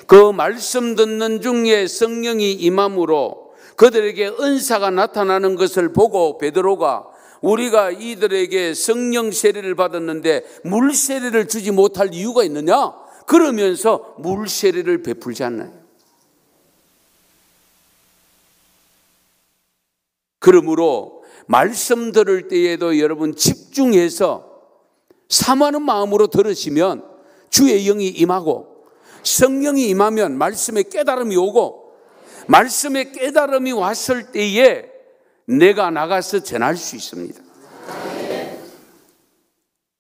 그 말씀 듣는 중에 성령이 임함으로 그들에게 은사가 나타나는 것을 보고 베드로가 우리가 이들에게 성령 세례를 받았는데 물 세례를 주지 못할 이유가 있느냐? 그러면서 물 세례를 베풀지 않나요? 그러므로 말씀 들을 때에도 여러분 집중해서 사모하는 마음으로 들으시면 주의 영이 임하고 성령이 임하면 말씀에 깨달음이 오고 말씀에 깨달음이 왔을 때에 내가 나가서 전할 수 있습니다.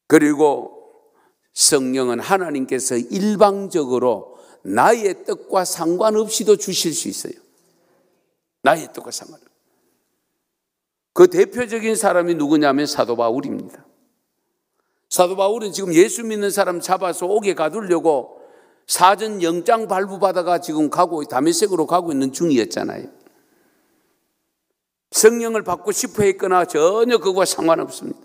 그리고 성령은 하나님께서 일방적으로 나의 뜻과 상관없이도 주실 수 있어요. 나의 뜻과 상관없이. 그 대표적인 사람이 누구냐면 사도 바울입니다. 사도 바울은 지금 예수 믿는 사람 잡아서 옥에 가두려고 사전 영장 발부받아가 지금 다메섹으로 가고 있는 중이었잖아요. 성령을 받고 싶어 했거나 전혀 그거와 상관없습니다.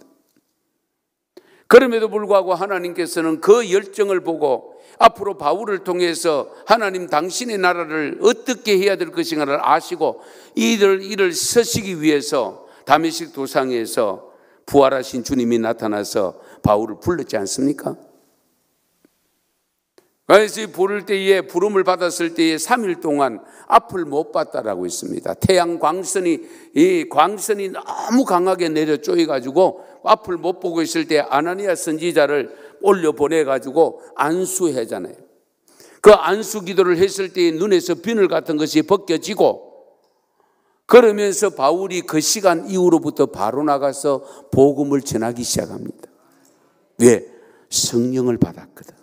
그럼에도 불구하고 하나님께서는 그 열정을 보고 앞으로 바울을 통해서 하나님 당신의 나라를 어떻게 해야 될 것인가를 아시고 이를 서시기 위해서 다메섹 도상에서 부활하신 주님이 나타나서 바울을 불렀지 않습니까? 그래서 부를 때에 부름을 받았을 때에 3일 동안 앞을 못 봤다라고 했습니다. 태양 광선이 너무 강하게 내려 쪼여가지고 앞을 못 보고 있을 때 아나니아 선지자를 올려 보내가지고 안수하잖아요. 그 안수 기도를 했을 때 눈에서 비늘 같은 것이 벗겨지고 그러면서 바울이 그 시간 이후로부터 바로 나가서 복음을 전하기 시작합니다. 왜? 성령을 받았거든.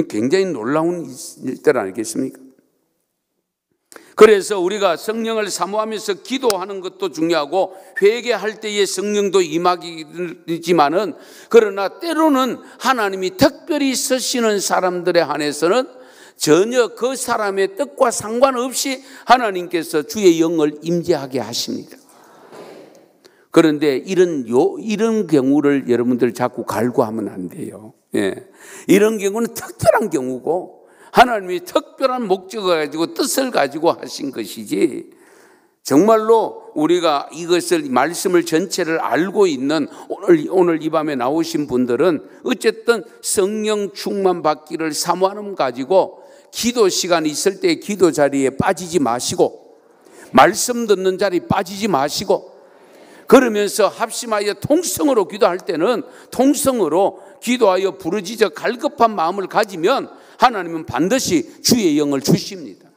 굉장히 놀라운 일들 아니겠습니까? 그래서 우리가 성령을 사모하면서 기도하는 것도 중요하고 회개할 때에 성령도 임하기지만은 그러나 때로는 하나님이 특별히 쓰시는 사람들에 한해서는 전혀 그 사람의 뜻과 상관없이 하나님께서 주의 영을 임재하게 하십니다. 그런데 이런 경우를 여러분들 자꾸 갈구하면 안 돼요. 예. 이런 경우는 특별한 경우고 하나님이 특별한 목적을 가지고 뜻을 가지고 하신 것이지 정말로 우리가 이것을 말씀을 전체를 알고 있는 오늘 이 밤에 나오신 분들은 어쨌든 성령 충만 받기를 사모하는 가지고 기도 시간이 있을 때 기도 자리에 빠지지 마시고 말씀 듣는 자리에 빠지지 마시고 그러면서 합심하여 통성으로 기도할 때는 통성으로 기도하여 부르짖어 갈급한 마음을 가지면 하나님은 반드시 주의 영을 주십니다.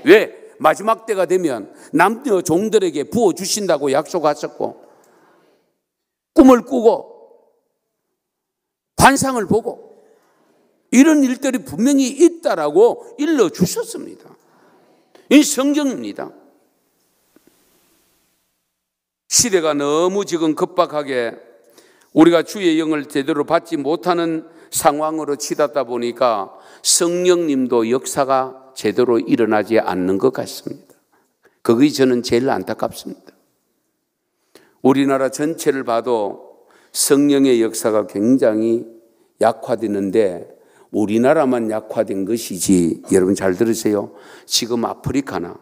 왜? 마지막 때가 되면 남녀 종들에게 부어주신다고 약속하셨고, 꿈을 꾸고 환상을 보고 이런 일들이 분명히 있다라고 일러주셨습니다. 이 성경입니다. 시대가 너무 지금 급박하게 우리가 주의 영을 제대로 받지 못하는 상황으로 치닫다 보니까 성령님도 역사가 제대로 일어나지 않는 것 같습니다. 그것이 저는 제일 안타깝습니다. 우리나라 전체를 봐도 성령의 역사가 굉장히 약화되는데 우리나라만 약화된 것이지, 여러분 잘 들으세요. 지금 아프리카나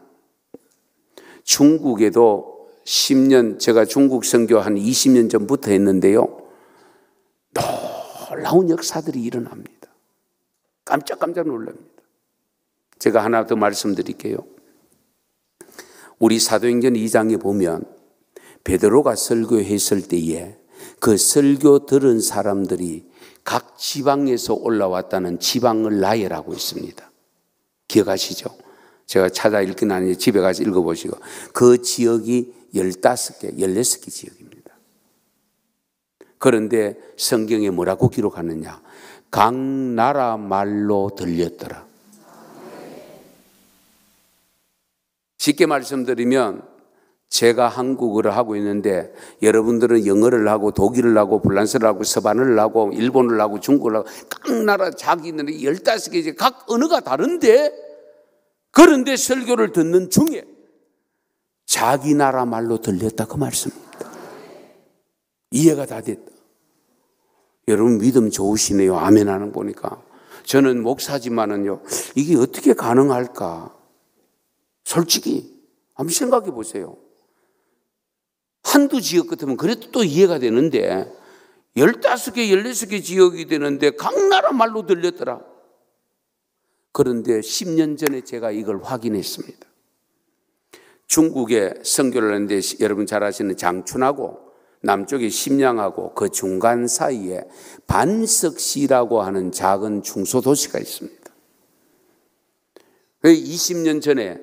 중국에도 10년, 제가 중국 선교 한 20년 전부터 했는데요, 놀라운 역사들이 일어납니다. 깜짝깜짝 놀랍니다. 제가 하나 더 말씀드릴게요. 우리 사도행전 2장에 보면 베드로가 설교했을 때에 그 설교 들은 사람들이 각 지방에서 올라왔다는 지방을 나열하고 있습니다. 기억하시죠? 제가 찾아 읽긴 아니에요. 집에 가서 읽어보시고. 그 지역이 15개, 16개 지역입니다. 그런데 성경에 뭐라고 기록하느냐? 각 나라 말로 들렸더라. 쉽게 말씀드리면 제가 한국어를 하고 있는데 여러분들은 영어를 하고 독일을 하고 프랑스를 하고 스페인어를 하고 일본어를 하고 중국어를 하고 각 나라 자기들이 15개 각 언어가 다른데, 그런데 설교를 듣는 중에 자기 나라 말로 들렸다, 그 말씀입니다. 이해가 다 됐다. 여러분 믿음 좋으시네요. 아멘 하는 보니까. 저는 목사지만은요, 이게 어떻게 가능할까? 솔직히 한번 생각해 보세요. 한두 지역 같으면 그래도 또 이해가 되는데 15개, 16개 지역이 되는데 각 나라 말로 들렸더라. 그런데 10년 전에 제가 이걸 확인했습니다. 중국에 선교를 하는데 여러분 잘 아시는 장춘하고 남쪽에 심양하고 그 중간 사이에 반석시라고 하는 작은 중소도시가 있습니다. 20년 전에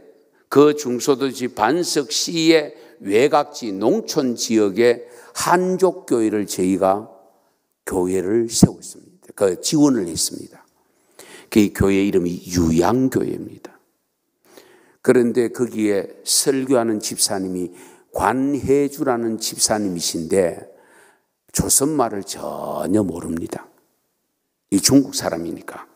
그 중소도시 반석시의 외곽지 농촌 지역에 한족교회를 저희가 교회를 세웠습니다. 그 지원을 했습니다. 그 교회 이름이 유양교회입니다. 그런데 거기에 설교하는 집사님이 관해주라는 집사님이신데 조선말을 전혀 모릅니다. 이 중국 사람이니까.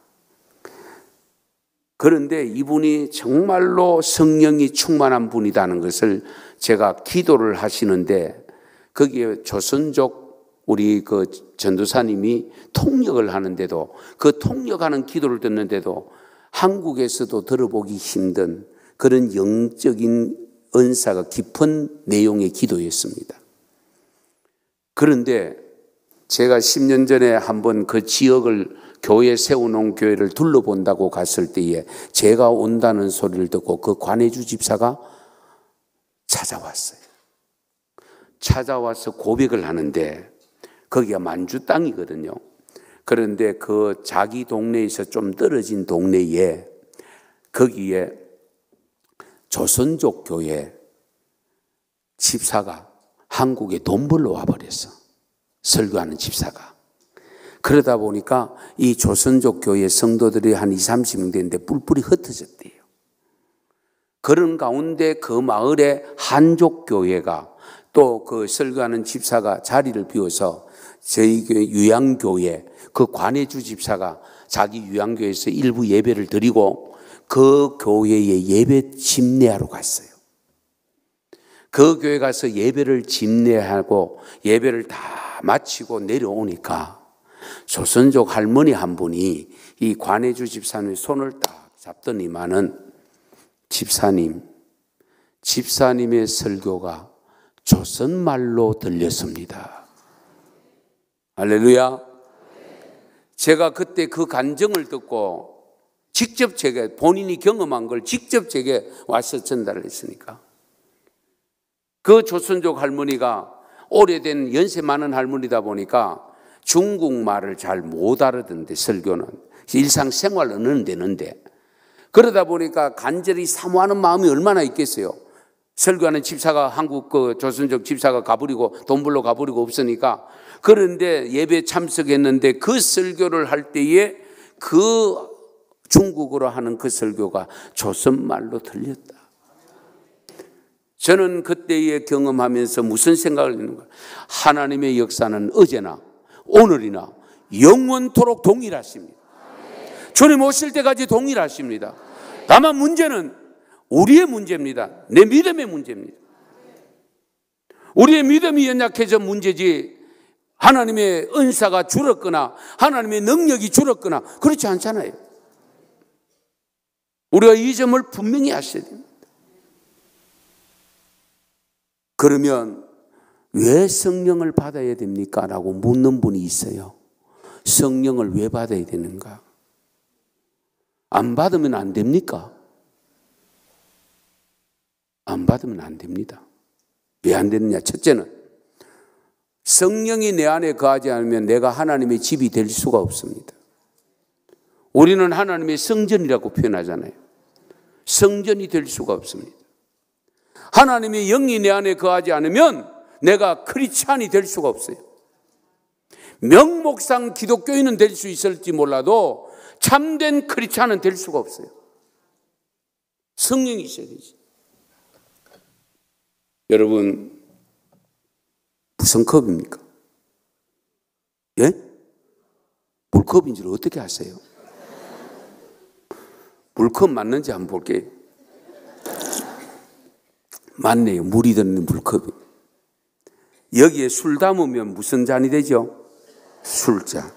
그런데 이분이 정말로 성령이 충만한 분이라는 것을 제가 기도를 하시는데, 거기에 조선족 우리 그 전도사님이 통역을 하는데도, 그 통역하는 기도를 듣는데도 한국에서도 들어보기 힘든 그런 영적인 은사가 깊은 내용의 기도였습니다. 그런데 제가 10년 전에 한번 그 지역을 교회 세워놓은 교회를 둘러본다고 갔을 때에 제가 온다는 소리를 듣고 그 관해주 집사가 찾아왔어요. 찾아와서 고백을 하는데 거기가 만주 땅이거든요. 그런데 그 자기 동네에서 좀 떨어진 동네에 거기에 조선족 교회 집사가 한국에 돈 벌러 와버렸어. 설교하는 집사가. 그러다 보니까 이 조선족 교회 성도들이 한 20-30명 되는데 뿔뿔이 흩어졌대요. 그런 가운데 그 마을에 한족교회가 또 그 설교하는 집사가 자리를 비워서 저희 교회 유양교회 그 관해주 집사가 자기 유양교회에서 일부 예배를 드리고 그 교회에 예배 집례하러 갔어요. 그 교회 가서 예배를 집례하고 예배를 다 마치고 내려오니까 조선족 할머니 한 분이 이 관해주 집사님의 손을 딱 잡더니만은 집사님의 설교가 조선말로 들렸습니다. 할렐루야. 제가 그때 그 간증을 듣고 직접 제게 본인이 경험한 걸 직접 제게 와서 전달을 했으니까 그 조선족 할머니가 오래된 연세 많은 할머니다 보니까 중국말을 잘 못 알아듣는데 설교는 일상생활 언어는 되는데 그러다 보니까 간절히 사모하는 마음이 얼마나 있겠어요. 설교하는 집사가 한국 조선족 집사가 가버리고 돈 벌러 가버리고 없으니까. 그런데 예배 참석했는데 그 설교를 할 때에 그 중국어로 하는 그 설교가 조선말로 들렸다. 저는 그때의 경험하면서 무슨 생각을 했는 거예요? 하나님의 역사는 어제나 오늘이나 영원토록 동일하십니다. 주님 오실 때까지 동일하십니다. 다만 문제는 우리의 문제입니다. 내 믿음의 문제입니다. 우리의 믿음이 연약해져 문제지 하나님의 은사가 줄었거나 하나님의 능력이 줄었거나 그렇지 않잖아요. 우리가 이 점을 분명히 아셔야 됩니다. 그러면 왜 성령을 받아야 됩니까? 라고 묻는 분이 있어요. 성령을 왜 받아야 되는가? 안 받으면 안 됩니까? 안 받으면 안 됩니다. 왜 안 되느냐? 첫째는 성령이 내 안에 거하지 않으면 내가 하나님의 집이 될 수가 없습니다. 우리는 하나님의 성전이라고 표현하잖아요. 성전이 될 수가 없습니다. 하나님의 영이 내 안에 거하지 않으면 내가 크리스찬이 될 수가 없어요. 명목상 기독교인은 될 수 있을지 몰라도 참된 크리스찬은 될 수가 없어요. 성령이 있어야 되지. 여러분, 무슨 컵입니까? 예? 물컵인 줄 어떻게 아세요? 물컵 맞는지 한번 볼게요. 맞네요. 물이 드는 물컵이. 여기에 술 담으면 무슨 잔이 되죠? 술잔.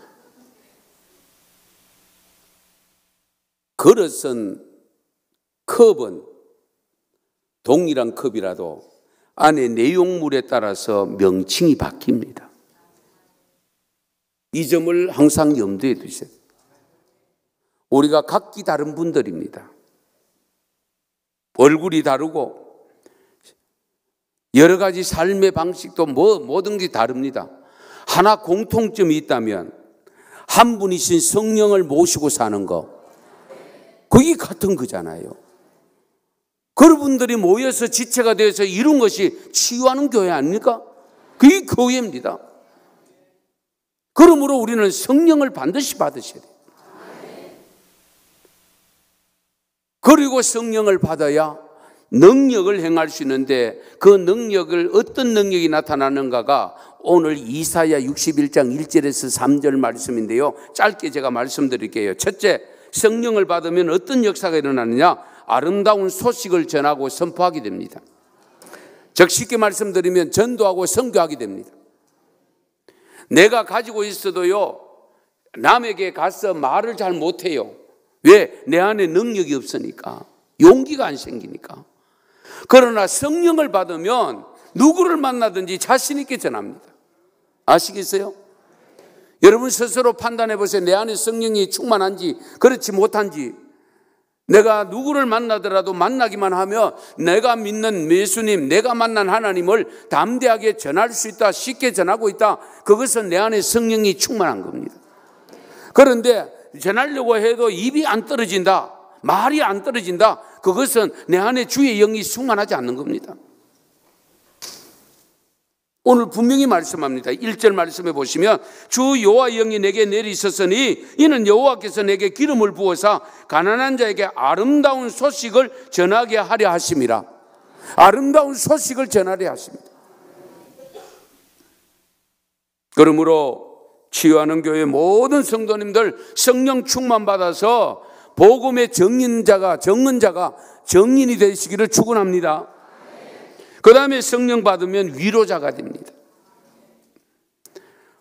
그릇은, 컵은 동일한 컵이라도 안에 내용물에 따라서 명칭이 바뀝니다. 이 점을 항상 염두에 두세요. 우리가 각기 다른 분들입니다. 얼굴이 다르고 여러 가지 삶의 방식도 모든 게 다릅니다. 하나 공통점이 있다면 한 분이신 성령을 모시고 사는 거, 그게 같은 거잖아요. 그분들이 모여서 지체가 되어서 이룬 것이 치유하는 교회 아닙니까? 그게 교회입니다. 그러므로 우리는 성령을 반드시 받으셔야 돼요. 그리고 성령을 받아야 능력을 행할 수 있는데 그 능력을 어떤 능력이 나타나는가가 오늘 이사야 61장 1절에서 3절 말씀인데요. 짧게 제가 말씀드릴게요. 첫째, 성령을 받으면 어떤 역사가 일어나느냐? 아름다운 소식을 전하고 선포하게 됩니다. 즉 쉽게 말씀드리면 전도하고 선교하게 됩니다. 내가 가지고 있어도요, 남에게 가서 말을 잘 못해요. 왜? 내 안에 능력이 없으니까, 용기가 안 생기니까. 그러나 성령을 받으면 누구를 만나든지 자신 있게 전합니다. 아시겠어요? 여러분 스스로 판단해 보세요. 내 안에 성령이 충만한지 그렇지 못한지. 내가 누구를 만나더라도 만나기만 하면 내가 믿는 예수님, 내가 만난 하나님을 담대하게 전할 수 있다, 쉽게 전하고 있다. 그것은 내 안에 성령이 충만한 겁니다. 그런데 전하려고 해도 입이 안 떨어진다, 말이 안 떨어진다. 그것은 내 안에 주의 영이 충만하지 않는 겁니다. 오늘 분명히 말씀합니다. 1절 말씀해 보시면 주 여호와 영이 내게 내리셨으니 이는 여호와께서 내게 기름을 부어서 가난한 자에게 아름다운 소식을 전하게 하려 하심이라. 아름다운 소식을 전하려 하십니다. 그러므로 치유하는 교회 모든 성도님들 성령 충만 받아서 복음의 정인자가 정인이 되시기를 축원합니다. 그 다음에 성령 받으면 위로자가 됩니다.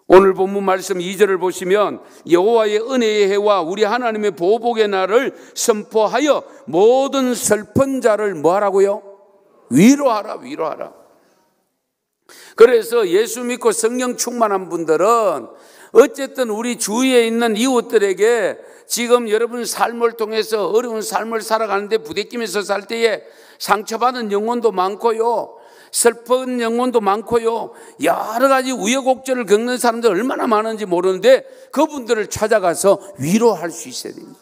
오늘 본문 말씀 2절을 보시면 여호와의 은혜의 해와 우리 하나님의 보복의 날을 선포하여 모든 슬픈 자를 뭐하라고요? 위로하라, 위로하라. 그래서 예수 믿고 성령 충만한 분들은 어쨌든 우리 주위에 있는 이웃들에게 지금 여러분 삶을 통해서 어려운 삶을 살아가는데 부대끼면서 살 때에 상처받은 영혼도 많고요, 슬픈 영혼도 많고요, 여러 가지 우여곡절을 겪는 사람들 얼마나 많은지 모르는데 그분들을 찾아가서 위로할 수 있어야 됩니다.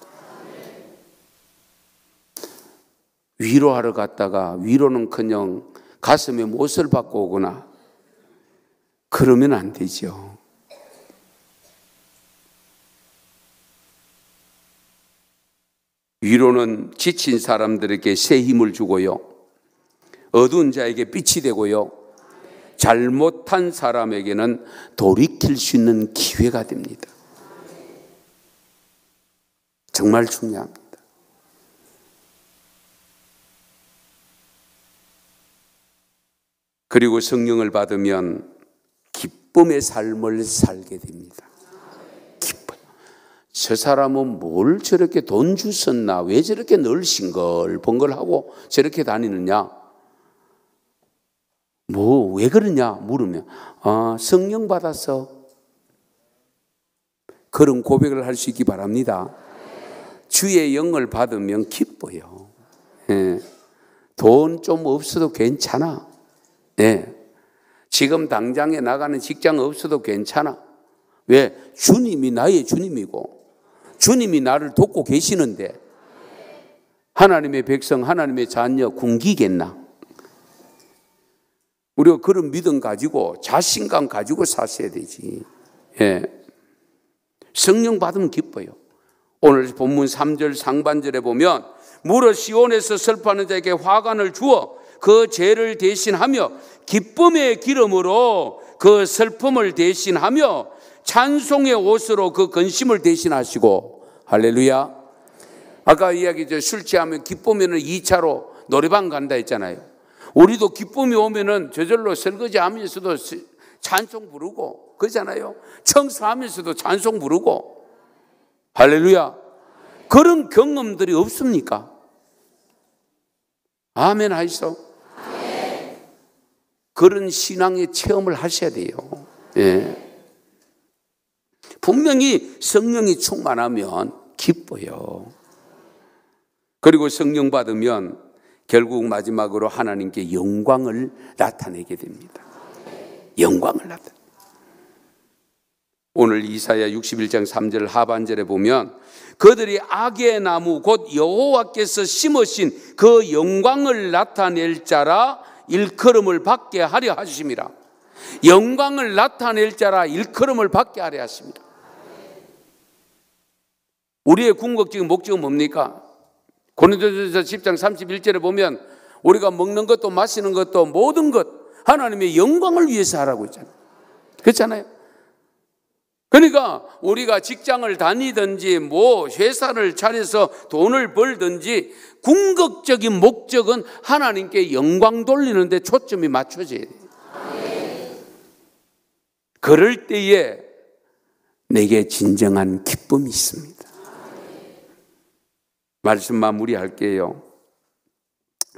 위로하러 갔다가 위로는커녕 가슴에 못을 받고 오거나 그러면 안 되죠. 위로는 지친 사람들에게 새 힘을 주고요, 어두운 자에게 빛이 되고요, 잘못한 사람에게는 돌이킬 수 있는 기회가 됩니다. 정말 중요합니다. 그리고 성령을 받으면 기쁨의 삶을 살게 됩니다. 기뻐요. 저 사람은 뭘 저렇게 돈 주셨나? 왜 저렇게 늘 싱글벙글하고 저렇게 다니느냐? 왜 그러냐? 물으면 성령 받아서. 그런 고백을 할 수 있기 바랍니다. 주의 영을 받으면 기뻐요. 돈 좀 없어도 괜찮아. 지금 당장에 나가는 직장 없어도 괜찮아. 왜? 주님이 나의 주님이고 주님이 나를 돕고 계시는데 하나님의 백성, 하나님의 자녀 굶기겠나? 우리가 그런 믿음 가지고 자신감 가지고 사셔야 되지. 성령 받으면 기뻐요. 오늘 본문 3절 상반절에 보면 무릇 시온에서 슬퍼하는 자에게 화관을 주어 그 죄를 대신하며 기쁨의 기름으로 그 슬픔을 대신하며 찬송의 옷으로 그 근심을 대신하시고. 할렐루야. 아까 이야기죠. 술 취하면 기쁘면은 2차로 노래방 간다 했잖아요. 우리도 기쁨이 오면은 저절로 설거지 하면서도 찬송 부르고 그러잖아요. 청소하면서도 찬송 부르고. 할렐루야. 그런 경험들이 없습니까? 아멘 하이소. 그런 신앙의 체험을 하셔야 돼요. 분명히 성령이 충만하면 기뻐요. 그리고 성령 받으면 결국 마지막으로 하나님께 영광을 나타내게 됩니다. 영광을 나타내. 오늘 이사야 61장 3절 하반절에 보면 그들이 악의 나무 곧 여호와께서 심으신 그 영광을 나타낼 자라 일컬음을 받게 하려 하심이라. 영광을 나타낼 자라 일컬음을 받게 하려 하십니다. 우리의 궁극적인 목적은 뭡니까? 고린도전서 10장 31절에 보면 우리가 먹는 것도 마시는 것도 모든 것 하나님의 영광을 위해서 하라고 했잖아요. 그렇잖아요. 그러니까 우리가 직장을 다니든지 회사를 차려서 돈을 벌든지 궁극적인 목적은 하나님께 영광 돌리는 데 초점이 맞춰져야 돼요. 그럴 때에 내게 진정한 기쁨이 있습니다. 말씀 마무리할게요.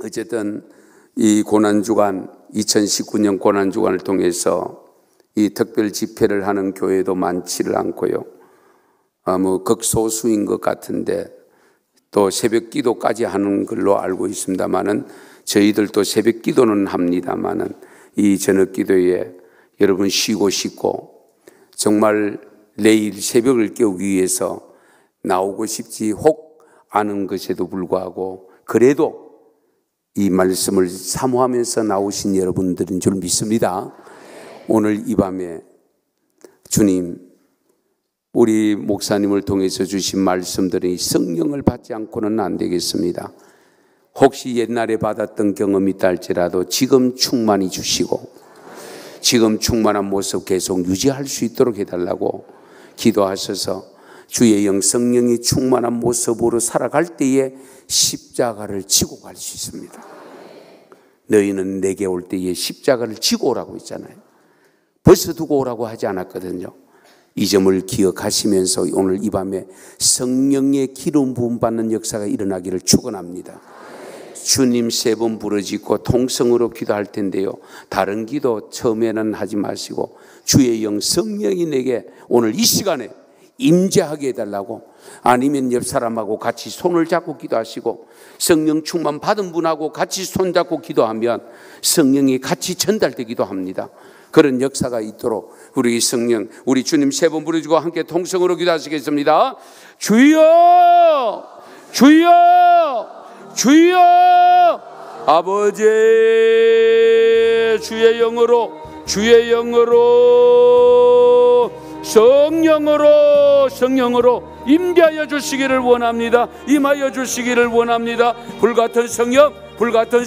어쨌든 이 고난주간 2019년 고난주간을 통해서 이 특별 집회를 하는 교회도 많지를 않고요. 극소수인 것 같은데 또 새벽 기도까지 하는 걸로 알고 있습니다만은 저희들도 새벽 기도는 합니다만은 이 저녁 기도에 여러분 쉬고 싶고 정말 내일 새벽을 깨우기 위해서 나오고 싶지 혹 아는 것에도 불구하고 그래도 이 말씀을 사모하면서 나오신 여러분들인 줄 믿습니다. 오늘 이 밤에 주님, 우리 목사님을 통해서 주신 말씀들이 성령을 받지 않고는 안 되겠습니다. 혹시 옛날에 받았던 경험이 있다 할지라도 지금 충만히 주시고 지금 충만한 모습 계속 유지할 수 있도록 해달라고 기도하셔서 주의 영 성령이 충만한 모습으로 살아갈 때에 십자가를 지고 갈 수 있습니다. 너희는 내게 올 때에 십자가를 지고 오라고 했잖아요. 벌써 두고 오라고 하지 않았거든요. 이 점을 기억하시면서 오늘 이 밤에 성령의 기름 부음 받는 역사가 일어나기를 축원합니다. 주님 3번 부르짖고 통성으로 기도할 텐데요. 다른 기도 처음에는 하지 마시고 주의 영 성령이 내게 오늘 이 시간에 임재하게 해달라고 아니면 옆 사람하고 같이 손을 잡고 기도하시고 성령 충만 받은 분하고 같이 손잡고 기도하면 성령이 같이 전달되기도 합니다. 그런 역사가 있도록 우리 성령, 우리 주님 3번 부르짖고 함께 통성으로 기도하시겠습니다. 주여! 주여! 주여! 아버지 주의 영으로 성령으로 임재하여 주시기를 원합니다. 임하여 주시기를 원합니다. 불같은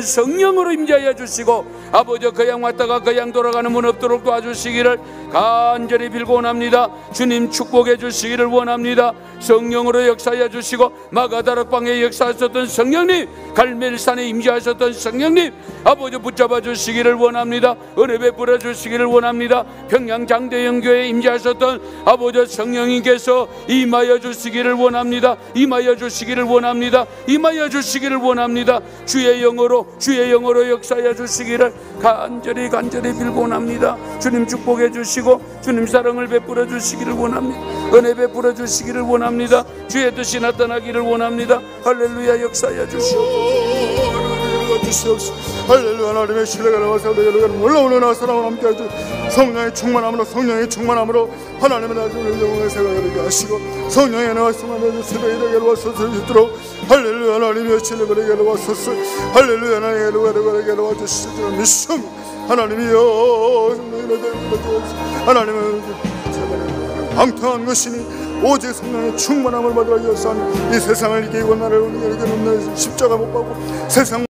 성령으로 임재하여 주시고 아버지 그양 왔다가 그양 돌아가는 문 없도록 도와주시기를 간절히 빌고 원합니다. 주님 축복해 주시기를 원합니다. 성령으로 역사하여 주시고 마가다락방에 역사하셨던 성령님, 갈멜산에 임재하셨던 성령님 아버지 붙잡아 주시기를 원합니다. 은혜 베풀어 주시기를 원합니다. 평양 장대영교회에 임재하셨던 아버지 성령님께서 임하여 주시기를 원합니다. 임하여 주시기를 원합니다. 임하여 주시기를 원합니다. 주의 영으로 역사하여 주시기를 간절히 빌고 원합니다. 주님 축복해 주시고 주님 사랑을 베풀어 주시기를 원합니다. 은혜 베풀어 주시기를 원합니다. 주의 뜻이 나타나기를 원합니다. 할렐루야. 역사하여 주시옵소서. 할렐루야. 하나님의 신뢰가 나와서 올라오는 사랑을 함께 하죠. 성령의 충만함으로 하나님의 나중에 영광의 생활을 이루게 하시고 성령의 나와서만 세대에 이르게 와서서 있도록 할렐루야. 하나님의 신뢰가 이르게 와서서 할렐루야. 하나님의 이르게 와주시죠. 미션 하나님이여 하나님은 방탕한 것이니 오직 성령의 충만함을 받으라. 이 세상을 이기고 나를 이기는 십자가 못 받고 세상